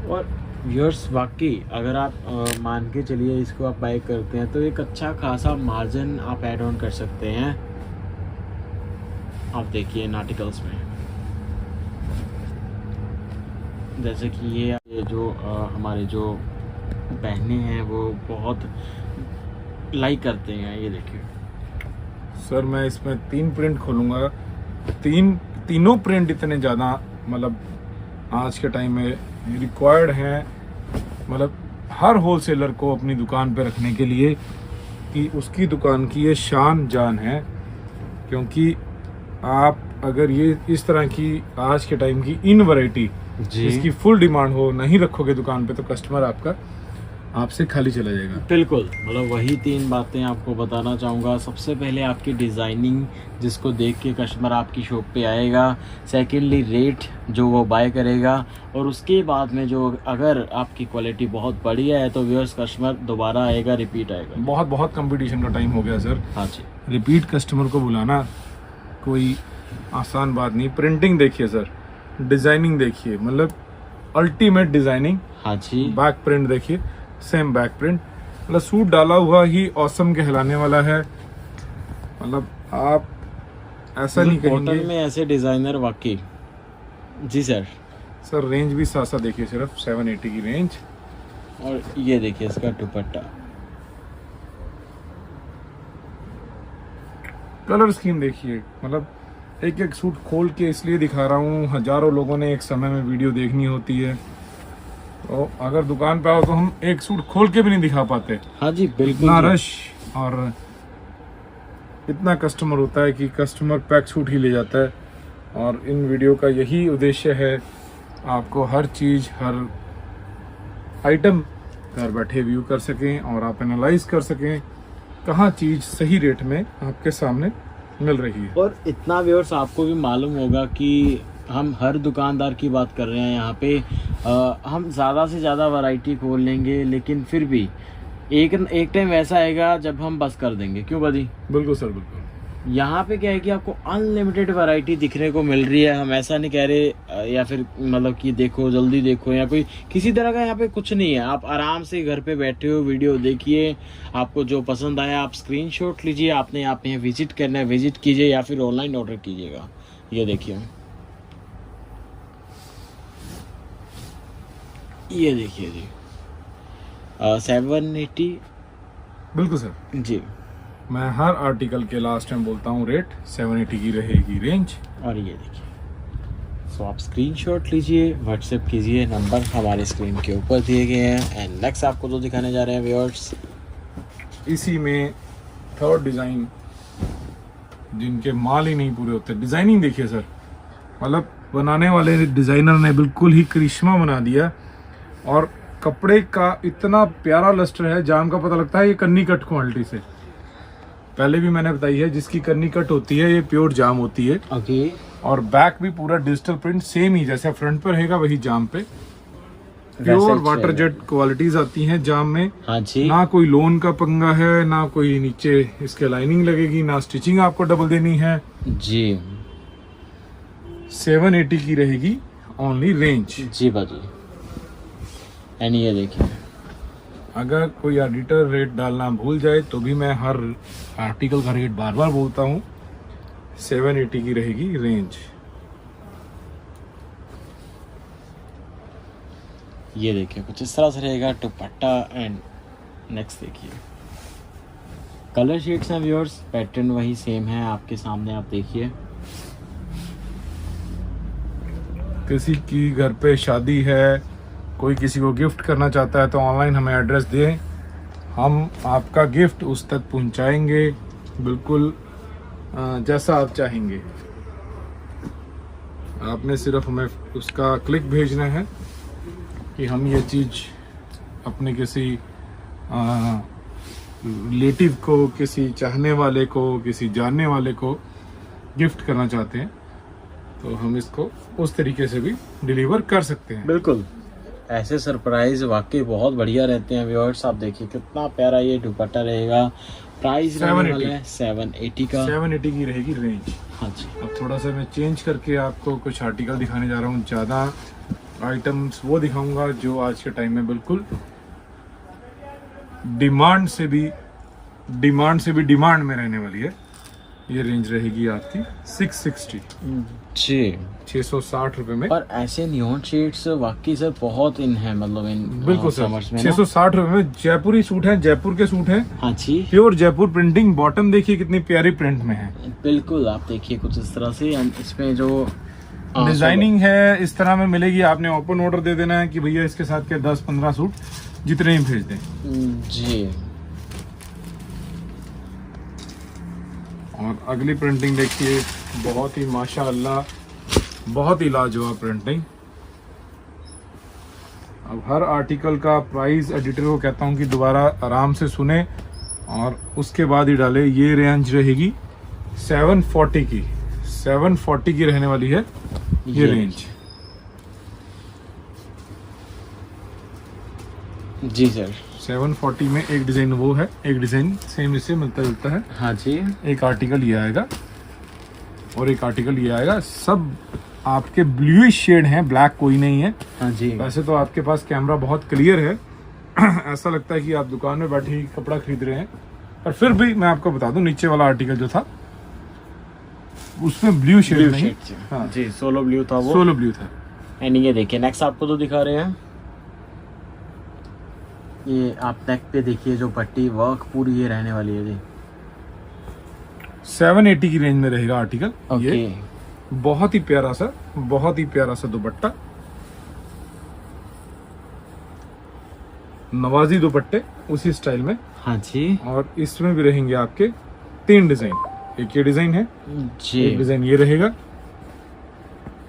और व्यूअर्स वाकई अगर आप मान के चलिए इसको आप बाय करते हैं तो एक अच्छा खासा मार्जिन आप ऐड ऑन कर सकते हैं। आप देखिए इन आर्टिकल्स में, जैसे कि ये जो हमारे जो बहनें हैं वो बहुत लाइक करते हैं। ये देखिए सर, मैं इसमें 3 प्रिंट खोलूंगा। तीनों प्रिंट इतने ज़्यादा मतलब आज के टाइम में रिक्वायर्ड हैं, मतलब हर होलसेलर को अपनी दुकान पे रखने के लिए, कि उसकी दुकान की ये शान जान है। क्योंकि आप अगर ये इस तरह की आज के टाइम की इन वैरायटी इसकी फुल डिमांड हो, नहीं रखोगे दुकान पे, तो कस्टमर आपका आपसे खाली चला जाएगा। बिल्कुल, मतलब वही 3 बातें आपको बताना चाहूँगा। सबसे पहले आपकी डिज़ाइनिंग, जिसको देख के कस्टमर आपकी शॉप पे आएगा। सेकेंडली रेट जो वो बाय करेगा, और उसके बाद में जो अगर आपकी क्वालिटी बहुत बढ़िया है तो व्यूअर्स कस्टमर दोबारा आएगा, रिपीट आएगा। बहुत कंपटीशन का टाइम हो गया सर। हाँ जी। रिपीट कस्टमर को बुलाना कोई आसान बात नहीं। प्रिंटिंग देखिए सर, डिजाइनिंग देखिए, मतलब अल्टीमेट डिजाइनिंग। हाँ जी। बैक प्रिंट देखिए, सेम बैक प्रिंट, मतलब सूट डाला हुआ ही ऑसम कहलाने वाला है। मतलब आप ऐसा नहीं कॉटन कहेंगे। में ऐसे डिजाइनर वाकई। जी सर। सर रेंज भी साथ साथ देखिए, सिर्फ 780 की रेंज। और ये देखिए इसका दुपट्टा, कलर स्कीम देखिए, मतलब एक एक सूट खोल के इसलिए दिखा रहा हूँ, हजारों लोगों ने एक समय में वीडियो देखनी होती है, तो अगर दुकान पे आओ तो हम एक सूट खोल के भी नहीं दिखा पाते। हाँ जी बिल्कुल। इतना रश और इतना कस्टमर होता है कि कस्टमर पैक सूट ही ले जाता है। और इन वीडियो का यही उद्देश्य है, आपको हर चीज़, हर आइटम घर बैठे व्यू कर सकें और आप एनालाइज कर सकें कहाँ चीज़ सही रेट में आपके सामने मिल रही है। और इतना व्यूअर्स आपको भी मालूम होगा कि हम हर दुकानदार की बात कर रहे हैं यहाँ पे। हम ज़्यादा से ज़्यादा वैरायटी खोल लेंगे, लेकिन फिर भी एक टाइम ऐसा आएगा जब हम बस कर देंगे। क्यों बदी? बिल्कुल सर, बिल्कुल। यहाँ पे क्या है कि आपको अनलिमिटेड वैरायटी दिखने को मिल रही है। हम ऐसा नहीं कह रहे या फिर मतलब कि देखो जल्दी देखो या कोई किसी तरह का यहाँ पे कुछ नहीं है। आप आराम से घर पे बैठे हो, वीडियो देखिए, आपको जो पसंद आया आप स्क्रीनशॉट लीजिए। आपने यहाँ पे विजिट करना है, विजिट कीजिए या फिर ऑनलाइन ऑर्डर कीजिएगा। ये देखिए, ये देखिए जी 780। बिल्कुल सर जी। मैं हर आर्टिकल के लास्ट में बोलता हूँ रेट 780 की रहेगी रेंज। और ये देखिए, सो आप स्क्रीनशॉट लीजिए, व्हाट्सएप कीजिए, नंबर हमारे स्क्रीन के ऊपर दिए गए हैं। एंड नेक्स्ट आपको जो दिखाने जा रहे हैं व्यूअर्स, इसी में थर्ड डिज़ाइन जिनके माल ही नहीं पूरे होते। डिज़ाइनिंग देखिए सर, मतलब बनाने वाले डिज़ाइनर ने बिल्कुल ही करिश्मा बना दिया। और कपड़े का इतना प्यारा लस्टर है, जाम का पता लगता है ये कन्नी कट क्वालिटी से। पहले भी मैंने बताई है, जिसकी कन्नी कट होती है ये प्योर जाम होती है। ओके। और बैक भी पूरा डिजिटल प्रिंट सेम ही जैसे फ्रंट पर रहेगा वही जाम पे। प्योर वाटर जेट क्वालिटीज आती हैं जाम में। हाँ जी। ना कोई लोन का पंगा है, ना कोई नीचे इसके लाइनिंग लगेगी, ना स्टिचिंग आपको डबल देनी है जी। 780 की रहेगी ओनली रेंज। जी बाजी। एंड ये देखिए, अगर कोई एडिटर रेट डालना भूल जाए तो भी मैं हर आर्टिकल का रेट बार बार बोलता हूँ, 780 की रहेगी रेंज। ये देखिए कुछ इस तरह से रहेगा दुपट्टा। एंड नेक्स्ट देखिए, कलर शेड्स हैं व्यूअर्स, पैटर्न वही सेम है आपके सामने, आप देखिए। किसी की घर पे शादी है, कोई किसी को गिफ्ट करना चाहता है तो ऑनलाइन हमें एड्रेस दें, हम आपका गिफ्ट उस तक पहुंचाएंगे बिल्कुल जैसा आप चाहेंगे। आपने सिर्फ हमें उसका क्लिक भेजना है कि हम ये चीज़ अपने किसी रिलेटिव को, किसी चाहने वाले को, किसी जानने वाले को गिफ्ट करना चाहते हैं तो हम इसको उस तरीके से भी डिलीवर कर सकते हैं। बिल्कुल, ऐसे सरप्राइज वाकई बहुत बढ़िया रहते हैं व्यूअर्स। आप देखिए कितना प्यारा ये दुपट्टा रहेगा। प्राइस 780 का, 780 की रहेगी रेंज। हाँ जी। अब थोड़ा सा मैं चेंज करके आपको कुछ आर्टिकल दिखाने जा रहा हूँ। ज़्यादा आइटम्स वो दिखाऊंगा जो आज के टाइम में बिल्कुल डिमांड से भी डिमांड में रहने वाली है। ये रेंज रहेगी आपकी 660 जी, 660 रुपए में। और ऐसे नियॉन शेड्स वाकई सर बहुत इन है, मतलब इन बिल्कुल सर, 660 रुपए में जयपुरी सूट है, जयपुर के सूट है। हाँ जी, प्योर जयपुर प्रिंटिंग। बॉटम देखिए कितनी प्यारी प्रिंट में है। बिल्कुल, आप देखिए कुछ इस तरह से। इसमें जो डिजाइनिंग है इस तरह में मिलेगी। आपने ओपन ऑर्डर दे देना है कि भैया इसके साथ के 10-15 सूट जितने ही भेज दें जी। और अगली प्रिंटिंग देखिए, बहुत ही माशाअल्लाह, बहुत ही लाजवाब प्रिंटिंग। अब हर आर्टिकल का प्राइस एडिटर को कहता हूँ कि दोबारा आराम से सुने और उसके बाद ही डाले। ये रेंज रहेगी 740 की, 740 की रहने वाली है ये रेंज। जी सर, 740 में एक डिजाइन वो है, एक डिजाइन सेम इससे मिलता जुलता है। हाँ जी। एक आर्टिकल ये आएगा और एक आर्टिकल ये आएगा। सब आपके ब्लूइश शेड हैं, ब्लैक कोई नहीं है। हाँ जी। वैसे तो आपके पास कैमरा बहुत क्लियर है ऐसा लगता है कि आप दुकान में बैठे ही कपड़ा खरीद रहे हैं, पर फिर भी मैं आपको बता दूं नीचे वाला आर्टिकल जो था उसमें ब्लू शेड नहीं। हाँ जी, सोलो ब्लू था वो, सोलो ब्लू था। एंड ये देखिए नेक्स्ट आपको तो दिखा रहे हैं, ये आप नेक पे देखिए जो पट्टी वर्क पूरी ये रहने वाली है जी। 780 की रेंज में रहेगा आर्टिकल। ओके। ये बहुत ही प्यारा सा दुपट्टा, नवाजी दुपट्टे उसी स्टाइल में। हाँ जी। और इसमें भी रहेंगे आपके 3 डिजाइन। एक ये डिजाइन है जी, एक डिजाइन ये रहेगा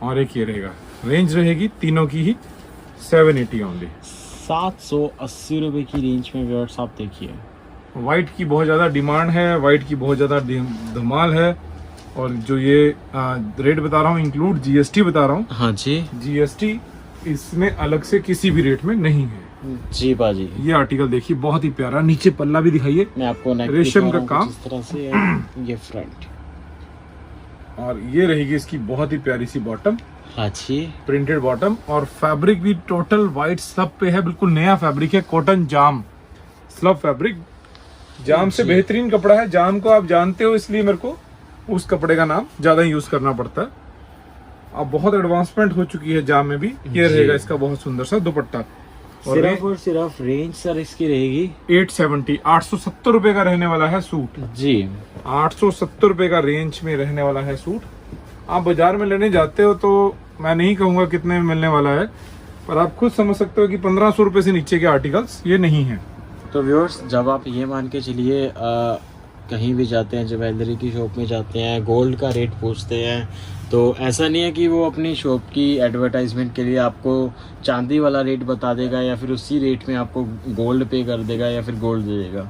और एक ये रहेगा। रेंज रहेगी तीनों की ही 780 ओनली। 780 रुपए की रेंज में व्यूअर्स आप देखिए। वाइट की बहुत ज्यादा डिमांड है, वाइट की बहुत ज्यादा धमाल है। और जो ये रेट बता रहा हूँ इंक्लूड जीएसटी बता रहा हूँ, हाँ जी जीएसटी इसमें अलग से किसी भी रेट में नहीं है। जी बाजी। ये आर्टिकल देखिए बहुत ही प्यारा, नीचे पल्ला भी दिखाइए, मैं आपको neck रेशम दिखा का रहा हूँ काम। कुछ इस तरह से। ये फ्रंट, और ये रहेगी इसकी बहुत ही प्यारी सी बॉटम, हाँ जी। प्रिंटेड बॉटम, और फैब्रिक भी टोटल वाइट सब पे है, बिल्कुल नया फैब्रिक है, कॉटन जाम स्लब फैब्रिक। जाम से जी। बेहतरीन कपड़ा है, जाम को आप जानते हो इसलिए मेरे को उस कपड़े का नाम ज्यादा यूज करना पड़ता है। अब बहुत एडवांसमेंट हो चुकी है जाम में भी। ये जी। रहेगा इसका बहुत सुंदर सा दुपट्टा, और सिर्फ रेंज सर इसकी रहेगी 870 870 रुपए का रहने वाला है सूट। जी। 870 रुपए का रेंज में रहने वाला है सूट। आप बाजार में लेने जाते हो तो मैं नहीं कहूंगा कितने में मिलने वाला है, पर आप खुद समझ सकते हो कि 1500 रुपए से नीचे के आर्टिकल्स ये नहीं है। तो व्यूअर्स, जब आप ये मान के चलिए कहीं भी जाते हैं, ज्वेलरी की शॉप में जाते हैं, गोल्ड का रेट पूछते हैं, तो ऐसा नहीं है कि वो अपनी शॉप की एडवर्टाइजमेंट के लिए आपको चांदी वाला रेट बता देगा या फिर उसी रेट में आपको गोल्ड पे कर देगा या फिर गोल्ड दे देगा।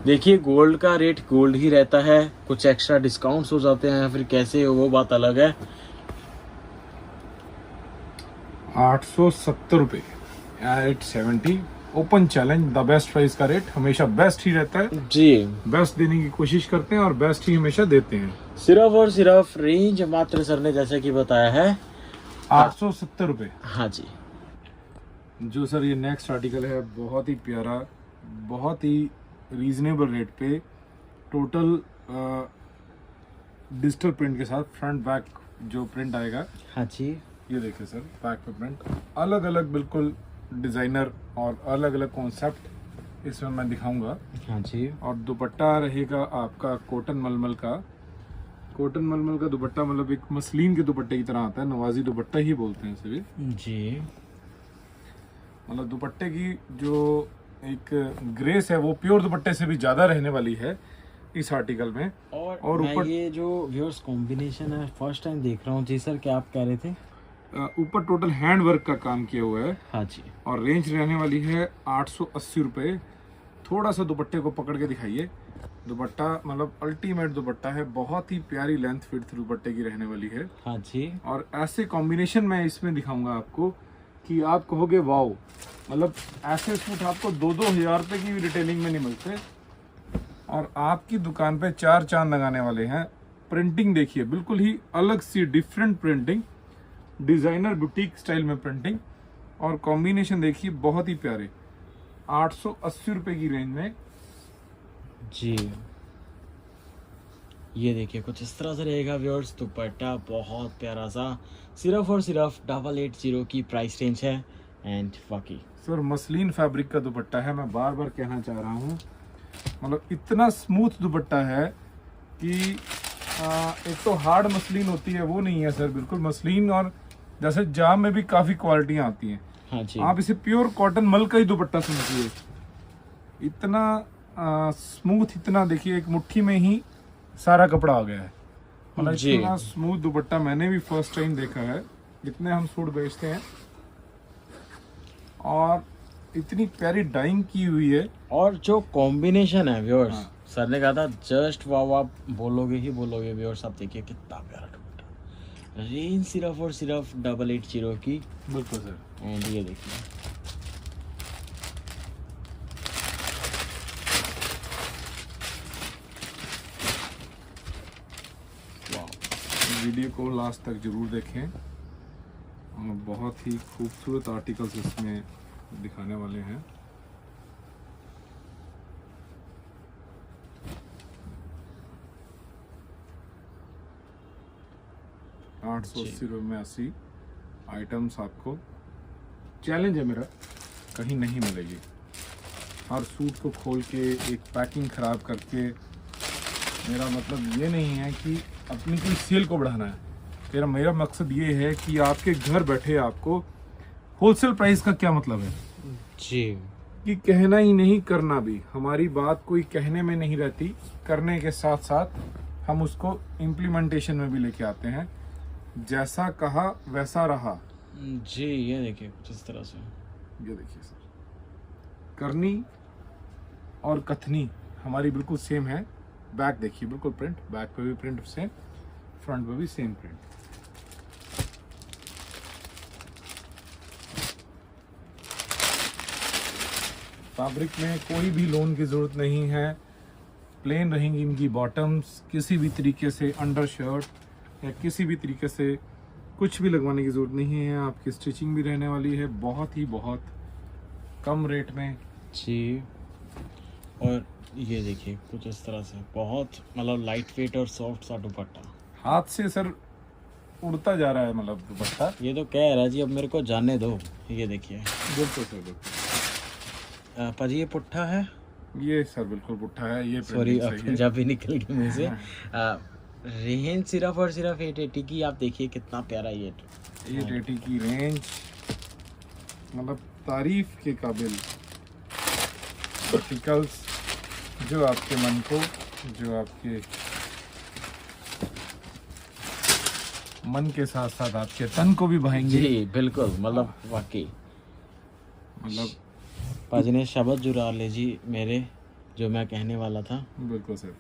देखिए, गोल्ड का रेट गोल्ड ही रहता है, कुछ एक्स्ट्रा डिस्काउंट्स हो जाते हैं या फिर कैसे हो वो बात अलग है। 870 रुपए 870 open challenge, the best price का रेट हमेशा बेस्ट ही रहता है। जी। बेस्ट देने की कोशिश करते हैं और बेस्ट ही हमेशा देते हैं। सिर्फ और सिर्फ रेंज मात्र सर ने जैसे कि बताया है 870 रुपए। हाँ जी। जो सर ये नेक्स्ट आर्टिकल है बहुत ही प्यारा, बहुत ही रीजनेबल रेट पे, टोटल डिजिटल प्रिंट के साथ फ्रंट बैक जो प्रिंट आएगा। हाँ जी। ये देखिए सर, बैक पे प्रिंट अलग अलग बिल्कुल डिजाइनर और अलग अलग कॉन्सेप्ट इसमें मैं दिखाऊंगा। हाँ जी। और दुपट्टा रहेगा आपका कॉटन मलमल का। कॉटन मलमल का दुपट्टा मतलब एक मसलिन के दुपट्टे की तरह आता है, नवाजी दुपट्टा ही बोलते हैं इसे भी। जी। मतलब दुपट्टे की जो एक ग्रेस है वो प्योर दुपट्टे से भी ज्यादा रहने वाली है इस आर्टिकल में। और मैं ऊपर ये जो व्यूअर्स कॉम्बिनेशन है फर्स्ट टाइम देख रहा हूँ। जी सर, क्या आप कह रहे थे? ऊपर टोटल हैंड वर्क का काम किया हुआ है। हाँ जी। और रेंज रहने वाली है 880 रुपये। थोड़ा सा दुपट्टे को पकड़ के दिखाइए। दुपट्टा मतलब अल्टीमेट दुपट्टा है, बहुत ही प्यारी लेंथ फिट दुपट्टे की रहने वाली है। हाँ जी। और ऐसे कॉम्बिनेशन मैं इसमें दिखाऊंगा आपको कि आप कहोगे वाओ। मतलब ऐसे सूट आपको 2-2 हज़ार रुपये की भी रिटेलिंग में नहीं मिलते और आपकी दुकान पे 4 चांद लगाने वाले हैं। प्रिंटिंग देखिए, बिल्कुल ही अलग सी different printing, designer boutique style में प्रिंटिंग, और कॉम्बिनेशन देखिए बहुत ही प्यारे। 880 रुपए की रेंज में। जी। ये देखिए कुछ इस तरह से रहेगा व्यूअर्स, दुपट्टा बहुत प्यारा सा, सिर्फ और सिर्फ 880 की प्राइस रेंज है। एंड बाकी सर मसलिन फैब्रिक का दुपट्टा है, मैं बार बार कहना चाह रहा हूँ। मतलब इतना स्मूथ दुपट्टा है कि एक तो हार्ड मसलिन होती है वो नहीं है सर, बिल्कुल मसलिन। और जैसे जाम में भी काफी क्वालिटियां आती हैं। हाँ जी। आप इसे प्योर कॉटन मल का ही दुपट्टा समझिए। इतना स्मूथ, इतना देखिए एक मुट्ठी में ही सारा कपड़ा आ गया है। मतलब जी। इतना स्मूथ दुपट्टा मैंने भी फर्स्ट टाइम देखा है। इतने हम सूट बेचते हैं और इतनी प्यारी डाइंग की हुई है। और जो कॉम्बिनेशन है व्यूअर्स, हाँ। सर ने कहा था जस्ट वाव, आप बोलोगे ही बोलोगे व्यूअर्स। आप देखिए कितना प्यारा दुपट्टा, रेंज सिर्फ और सिर्फ 880 की। बिल्कुल सर। एंड ये देखिए वीडियो को लास्ट तक जरूर देखें और बहुत ही खूबसूरत आर्टिकल्स इसमें दिखाने वाले हैं। ₹880 में 80 आइटम्स आपको। चैलेंज है मेरा, कहीं नहीं मिलेगी। हर सूट को खोल के एक पैकिंग खराब करके, मेरा मतलब ये नहीं है कि अपनी कोई सेल को बढ़ाना है। मेरा मकसद ये है कि आपके घर बैठे आपको होलसेल प्राइस का क्या मतलब है जी, कि कहना ही नहीं करना भी। हमारी बात कोई कहने में नहीं रहती, करने के साथ साथ हम उसको इम्प्लीमेंटेशन में भी लेके आते हैं। जैसा कहा वैसा रहा। जी। ये देखिए कुछ इस तरह से। ये देखिए सर, करनी और कथनी हमारी बिल्कुल सेम है। बैक देखिए, बिल्कुल प्रिंट, बैक पे भी प्रिंट सेम। फ्रंट पे भी सेम प्रिंट। फैब्रिक में कोई भी लोन की जरूरत नहीं है, प्लेन रहेंगी इनकी बॉटम्स। किसी भी तरीके से अंडर शर्ट या किसी भी तरीके से कुछ भी लगवाने की जरूरत नहीं है। आपकी स्टिचिंग भी रहने वाली है बहुत कम रेट में जी। और ये देखिए कुछ इस तरह से बहुत मतलब लाइट वेट और सॉफ्ट सा दुपट्टा। हाथ से सर उड़ता जा रहा है मतलब दुपट्टा। ये तो कह रहा है जी अब मेरे को जाने दो। ये देखिए बिल्कुल सर, बिल्कुल। पाजी ये पुट्ठा है। ये सर बिल्कुल पुट्ठा है। ये सॉरी printing सही है। पंजाबी निकल गई मुंह से। रेंज सिर्फ और सिर्फ 880 की। आप देखिए कितना प्यारा ये 880 की रेंज, मतलब तारीफ के काबिल आर्टिकल्स जो आपके मन को, जो आपके मन के साथ साथ आपके तन को भी भाएंगे। जी बिल्कुल, मतलब वाकई मतलब पाजी ने शब्द जुड़ा ले जी मेरे, जो मैं कहने वाला था। बिल्कुल सर।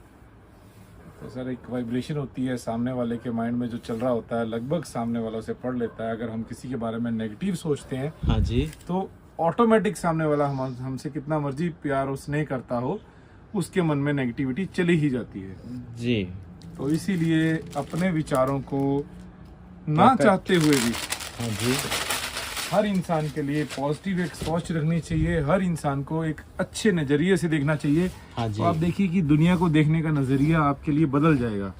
तो सर एक वाइब्रेशन होती है सामने वाले के माइंड में, जो चल रहा होता है लगभग सामने वाला उसे पढ़ लेता है। अगर हम किसी के बारे में नेगेटिव सोचते हैं हाँ जी, तो ऑटोमेटिक सामने वाला हमसे कितना मर्जी प्यार और स्नेह करता हो, उसके मन में नेगेटिविटी चली ही जाती है जी। तो इसीलिए अपने विचारों को ना चाहते हुए भी हाँ जी, हर इंसान के लिए पॉजिटिव एक सोच रखनी चाहिए। हर इंसान को एक अच्छे नजरिए से देखना चाहिए। हाँ जी। तो आप देखिए कि दुनिया को देखने का नजरिया आपके लिए बदल जाएगा।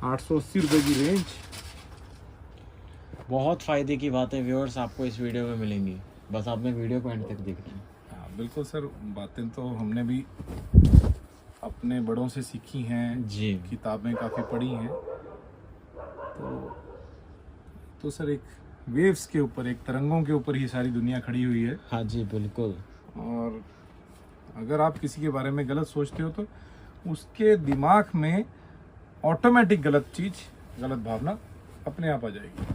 880 रुपए की रेंज। बहुत फायदे की बातें व्यूअर्स आपको इस वीडियो में मिलेंगी, बस आपने वीडियो को एंड तक देखना है। हाँ बिल्कुल सर, बातें तो हमने भी अपने बड़ों से सीखी हैं, जी किताबें काफ़ी पढ़ी हैं। तो सर एक वेव्स के ऊपर, एक तरंगों के ऊपर ही सारी दुनिया खड़ी हुई है। हाँ जी बिल्कुल। और अगर आप किसी के बारे में गलत सोचते हो तो उसके दिमाग में ऑटोमेटिक गलत चीज, गलत भावना अपने आप आ जाएगी।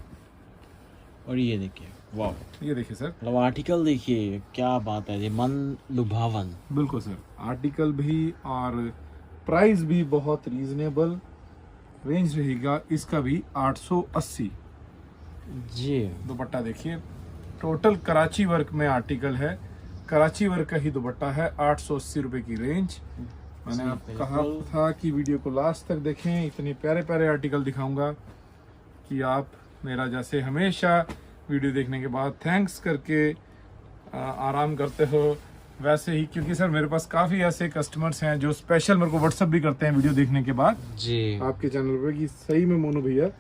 और ये देखिए, वाह, ये देखिए सर, मतलब आर्टिकल देखिए क्या बात है, ये मन लुभावन। बिल्कुल सर, आर्टिकल भी और प्राइस भी बहुत रीजनेबल रेंज रहेगा इसका भी 880। जी दुपट्टा देखिए, टोटल कराची वर्क में आर्टिकल है, कराची वर्क का ही दुपट्टा है। 880 रुपए की रेंज। मैंने जी, आपको कहा बिल्कुल। था कि वीडियो को लास्ट तक देखें, इतने प्यारे प्यारे आर्टिकल दिखाऊंगा कि आप मेरा जैसे हमेशा वीडियो देखने के बाद थैंक्स करके आराम करते हो, वैसे ही। क्योंकि सर मेरे पास काफ़ी ऐसे कस्टमर्स हैं जो स्पेशल मेरे को व्हाट्सअप भी करते हैं वीडियो देखने के बाद जी। आपके चैनल पे कि सही में मोनू भैया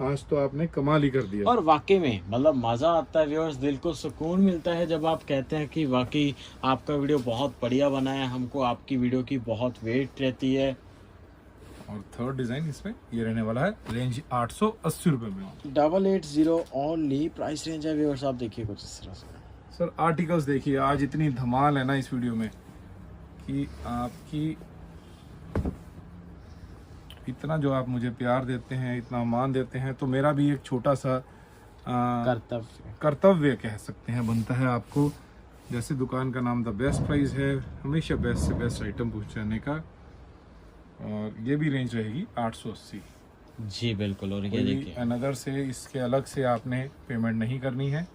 आज तो आपने कमाल ही कर दिया। और वाकई में मतलब मज़ा आता है व्यूअर्स, दिल को सुकून मिलता है जब आप कहते हैं कि वाकई आपका वीडियो बहुत बढ़िया बना है, हमको आपकी वीडियो की बहुत वेट रहती है। और थर्ड डिजाइन इसमें ये रहने वाला है, रेंज 880 रुपए में। 880 ओनली प्राइस रेंज है व्यूअर्स। आप देखिए कुछ इस तरह से। सर आर्टिकल्स देखिए, आज इतनी धमाल है ना इस वीडियो में कि आपकी इतना जो आप मुझे प्यार देते हैं, इतना मान देते हैं, तो मेरा भी एक छोटा सा कर्तव्य कह सकते हैं बनता है आपको। जैसे दुकान का नाम द बेस्ट प्राइस है, हमेशा बेस्ट से बेस्ट आइटम पहुंचाने का। और ये भी रेंज रहेगी 880। जी बिल्कुल। और ये कोई देखिए, अनदर से इसके अलग से आपने पेमेंट नहीं करनी है।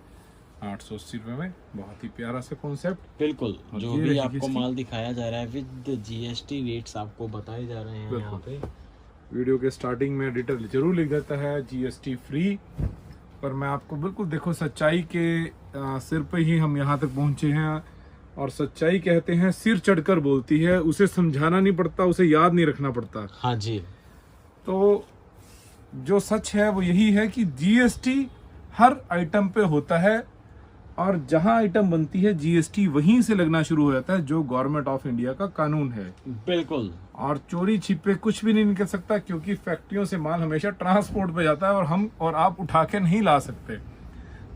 880 रुपये में बहुत ही प्यारा सा कॉन्सेप्ट। बिल्कुल और जो ये भी रही आपको इसकी- माल दिखाया जा रहा है विद जीएसटी रेट्स आपको बताए जा रहे हैं यहाँ पे। वीडियो के स्टार्टिंग में डिटेल जरूर लिख देता है जीएसटी फ्री, पर मैं आपको बिल्कुल देखो सच्चाई के सिर पे ही हम यहाँ तक पहुँचे हैं। और सच्चाई कहते हैं सिर चढ़कर बोलती है, उसे समझाना नहीं पड़ता, उसे याद नहीं रखना पड़ता। हाँ जी तो जो सच है वो यही है कि जीएसटी हर आइटम पे होता है, और जहां आइटम बनती है जीएसटी वहीं से लगना शुरू हो जाता है, जो गवर्नमेंट ऑफ इंडिया का कानून है। बिल्कुल। और चोरी छिपे कुछ भी नहीं निकल सकता, क्योंकि फैक्ट्रियों से माल हमेशा ट्रांसपोर्ट पे जाता है और हम और आप उठा के नहीं ला सकते।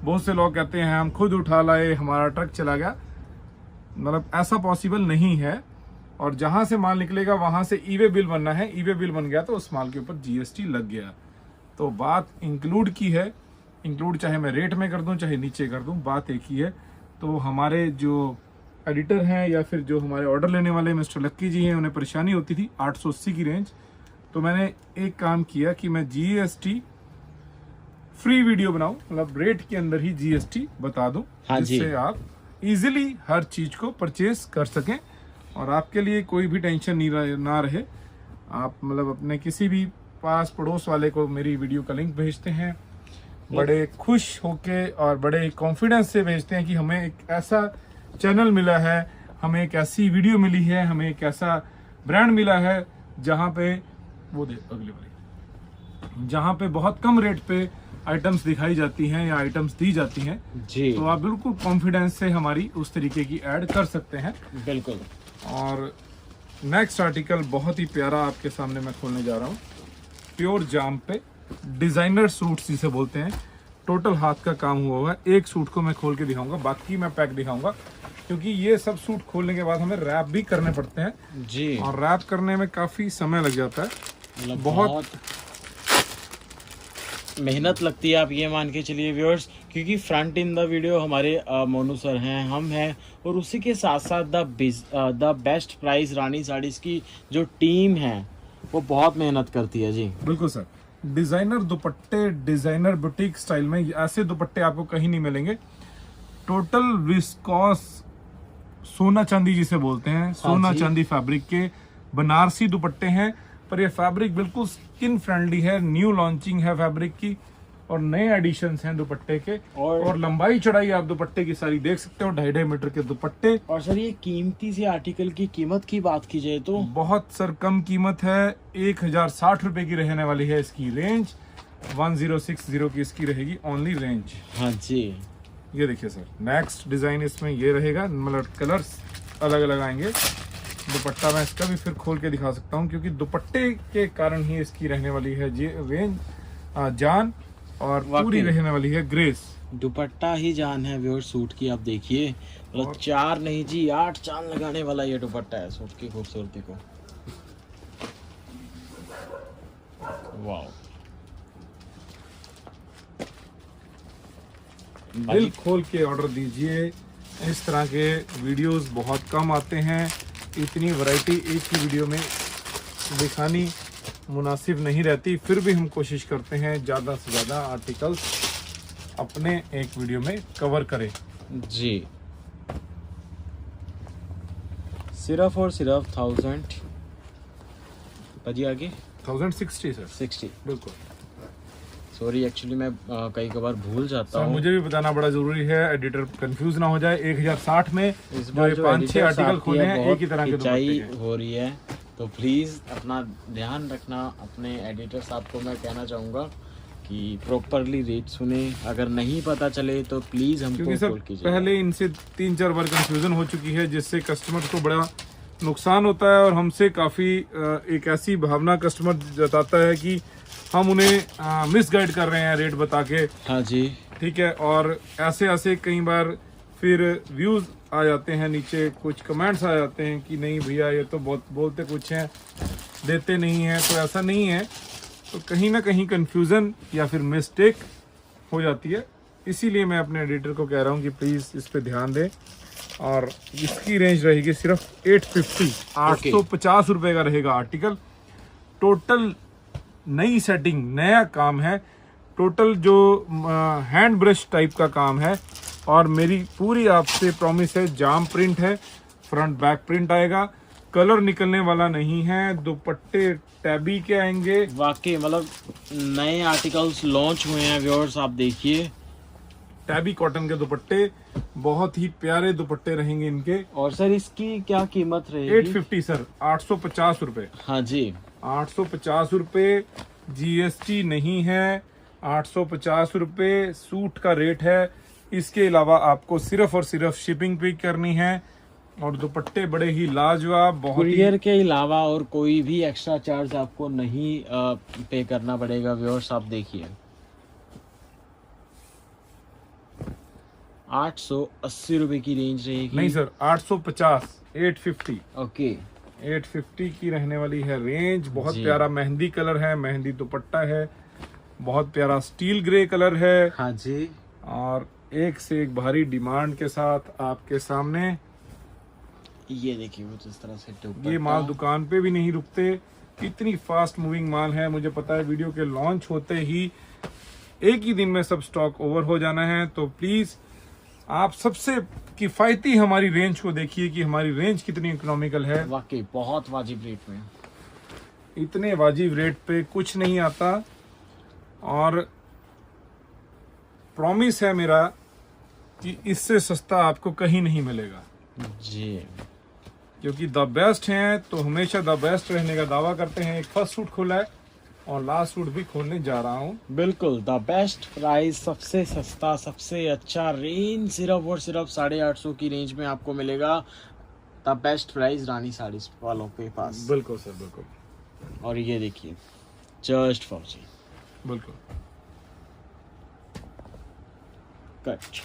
बहुत से लोग कहते हैं हम खुद उठा लाए, हमारा ट्रक चला गया, मतलब ऐसा पॉसिबल नहीं है। और जहां से माल निकलेगा वहां से ईवे बिल बनना है, ईवे बिल बन गया तो उस माल के ऊपर जीएसटी लग गया। तो बात इंक्लूड की है, इंक्लूड चाहे मैं रेट में कर दूं चाहे नीचे कर दूं, बात एक ही है। तो हमारे जो एडिटर हैं या फिर जो हमारे ऑर्डर लेने वाले मिस्टर लक्की जी हैं, उन्हें परेशानी होती थी 880 की रेंज, तो मैंने एक काम किया कि मैं जीएसटी फ्री वीडियो बनाऊं, मतलब रेट के अंदर ही जीएसटी बता दूं, हाँ जी। जिससे आप इजीली हर चीज को परचेस कर सकें और आपके लिए कोई भी टेंशन ना रहे। आप मतलब अपने किसी भी पास पड़ोस वाले को मेरी वीडियो का लिंक भेजते हैं, बड़े खुश होके और बड़े कॉन्फिडेंस से भेजते हैं कि हमें एक ऐसा चैनल मिला है, हमें एक ऐसी वीडियो मिली है, हमें एक ऐसा ब्रांड मिला है जहाँ पे वो दे अगले वाली, जहाँ पे बहुत कम रेट पे आइटम्स दिखाई जाती हैं या आइटम्स दी जाती हैं। जी तो आप बिल्कुल कॉन्फिडेंस से हमारी उस तरीके की ऐड कर सकते हैं। बिल्कुल। और नेक्स्ट आर्टिकल बहुत ही प्यारा आपके सामने मैं खोलने जा रहा हूँ। प्योर जाम पे डिजाइनर सूट्स जिसे बोलते हैं, टोटल हाथ का काम हुआ हुआ है। एक सूट को मैं खोल के दिखाऊंगा, बाकी मैं पैक दिखाऊंगा, क्योंकि ये सब सूट खोलने के बाद हमें रैप भी करने पड़ते हैं जी, और रैप करने में काफी समय लग जाता है, मतलब बहुत मेहनत लगती है। आप ये मान के चलिए व्यूअर्स, क्योंकि फ्रंट इन द वीडियो हमारे मोनू सर हैं, हम हैं, और उसी के साथ साथ द बेस्ट प्राइस रानी साड़ीज की जो टीम है वो बहुत मेहनत करती है। जी बिल्कुल सर। डिजाइनर दुपट्टे, डिजाइनर बुटीक स्टाइल में ऐसे दुपट्टे आपको कहीं नहीं मिलेंगे। टोटल विस्कॉस सोना चांदी जिसे बोलते हैं, सोना जी। चांदी फैब्रिक के बनारसी दुपट्टे हैं, पर ये फैब्रिक बिल्कुल स्किन फ्रेंडली है, न्यू लॉन्चिंग है फैब्रिक की और नए एडिशंस हैं दुपट्टे के। और लंबाई चौड़ाई आप दुपट्टे की सारी देख सकते हो, 2.5 मीटर के दुपट्टे। और सर ये कीमती से आर्टिकल की कीमत की बात की जाए तो बहुत सर कम कीमत है, 1060 रुपए की रहने वाली है इसकी रेंज, 1060 की इसकी रहेगी ओनली रेंज। हाँ जी, ये देखिए सर, नेक्स्ट डिजाइन इसमें ये रहेगा, मतलब कलर्स अलग अलग आएंगे। दुपट्टा मैं इसका भी फिर खोल के दिखा सकता हूँ, क्योंकि दुपट्टे के कारण ही इसकी रहने वाली है रेंज जान, और पूरी रहने वाली है ग्रेस। दुपट्टा ही जान है व्यूअर्स सूट की। आप देखिए, मतलब 4 नहीं जी 8 चांद लगाने वाला ये दुपट्टा है सूट की खूबसूरती को। वाओ, दिल खोल के ऑर्डर दीजिए। इस तरह के वीडियोस बहुत कम आते हैं, इतनी वैरायटी एक ही वीडियो में दिखानी मुनासिब नहीं रहती, फिर भी हम कोशिश करते हैं ज़्यादा से ज़्यादा आर्टिकल्स अपने एक वीडियो में कवर करें। जी सिर्फ और सिर्फ 1000 भाजी आगे 1060 सर, 60। बिल्कुल सॉरी, एक्चुअली मैं कई कबार भूल जाता सर, हूँ। मुझे भी बताना बड़ा जरूरी है, एडिटर कंफ्यूज ना हो जाए। 1060 में इस जो बार ये जो 5-6 editors आर्टिकल आपकी खोले है, हैं एक ही तरह के बहुत दुपट्टे खिंचाई के। हो रही है, तो प्लीज़ अपना ध्यान रखना। अपने एडिटर साहब को मैं कहना चाहूँगा कि प्रॉपरली रेट सुने, अगर नहीं पता चले तो प्लीज़ क्योंकि हमको सर कॉल कीजिए। पहले इनसे 3-4 बार कंफ्यूजन हो चुकी है, जिससे कस्टमर को बड़ा नुकसान होता है, और हमसे काफ़ी एक ऐसी भावना कस्टमर जताता है कि हम उन्हें मिसगाइड कर रहे हैं रेट बता के। हाँ जी, ठीक है, और ऐसे ऐसे कई बार फिर व्यूज आ जाते हैं, नीचे कुछ कमेंट्स आ जाते हैं कि नहीं भैया ये तो बहुत बोलते कुछ हैं देते नहीं हैं, तो ऐसा नहीं है। तो कहीं ना कहीं कंफ्यूजन या फिर मिस्टेक हो जाती है, इसीलिए मैं अपने एडिटर को कह रहा हूँ कि प्लीज़ इस पे ध्यान दें। और इसकी रेंज रहेगी सिर्फ 850 रुपये का रहेगा आर्टिकल। टोटल नई सेटिंग, नया काम है, टोटल जो हैंड ब्रश टाइप का काम है, और मेरी पूरी आपसे प्रॉमिस है, जाम प्रिंट है, फ्रंट बैक प्रिंट आएगा, कलर निकलने वाला नहीं है, दुपट्टे टैबी के आएंगे। वाकई मतलब नए आर्टिकल्स लॉन्च हुए हैं व्यूअर्स, आप देखिए। टैबी कॉटन के दुपट्टे, बहुत ही प्यारे दुपट्टे रहेंगे इनके। और सर इसकी क्या कीमत रहेगी? 850 सर, 850 रुपये। हाँ जी, 850 रुपये, जीएसटी नहीं है, 850 रुपये सूट का रेट है। इसके अलावा आपको सिर्फ और सिर्फ शिपिंग पे करनी है, और दुपट्टे बड़े ही लाजवाब, बहुत ही कुरियर के अलावा और कोई भी एक्स्ट्रा चार्ज आपको नहीं पे करना पड़ेगा व्यूअर्स। आप देखिए 880 रुपए की रेंज रहेगी। नहीं सर, 850, 850। ओके, 850 की रहने वाली है रेंज। बहुत जी। प्यारा मेहंदी कलर है, मेहंदी दुपट्टा है, बहुत प्यारा स्टील ग्रे कलर है, हाँ जी, और एक से एक भारी डिमांड के साथ आपके सामने ये देखिए वो जिस तरह से दुपट्टा। ये माल दुकान पे भी नहीं रुकते, इतनी फास्ट मूविंग माल है। मुझे पता है वीडियो के लॉन्च होते ही एक ही दिन में सब स्टॉक ओवर हो जाना है। तो प्लीज आप सबसे किफायती हमारी रेंज को देखिए कि हमारी रेंज कितनी इकोनॉमिकल है। वाकई बहुत वाजिब रेट में। इतने वाजिब रेट पे कुछ नहीं आता, और प्रॉमिस है मेरा कि इससे सस्ता आपको कहीं नहीं मिलेगा, जी क्योंकि द बेस्ट हैं तो हमेशा द बेस्ट रहने का दावा करते हैं। एक फर्स्ट सूट खोला है और लास्ट सूट भी खोलने जा रहा हूँ। बिल्कुल द बेस्ट प्राइस, सबसे सस्ता सबसे अच्छा रेंज सिर्फ और सिर्फ 850 की रेंज में आपको मिलेगा। द बेस्ट प्राइस रानी साड़ीज वालों के पास। बिल्कुल सर, बिल्कुल और ये देखिए जस्ट फौजी बिल्कुल। कट।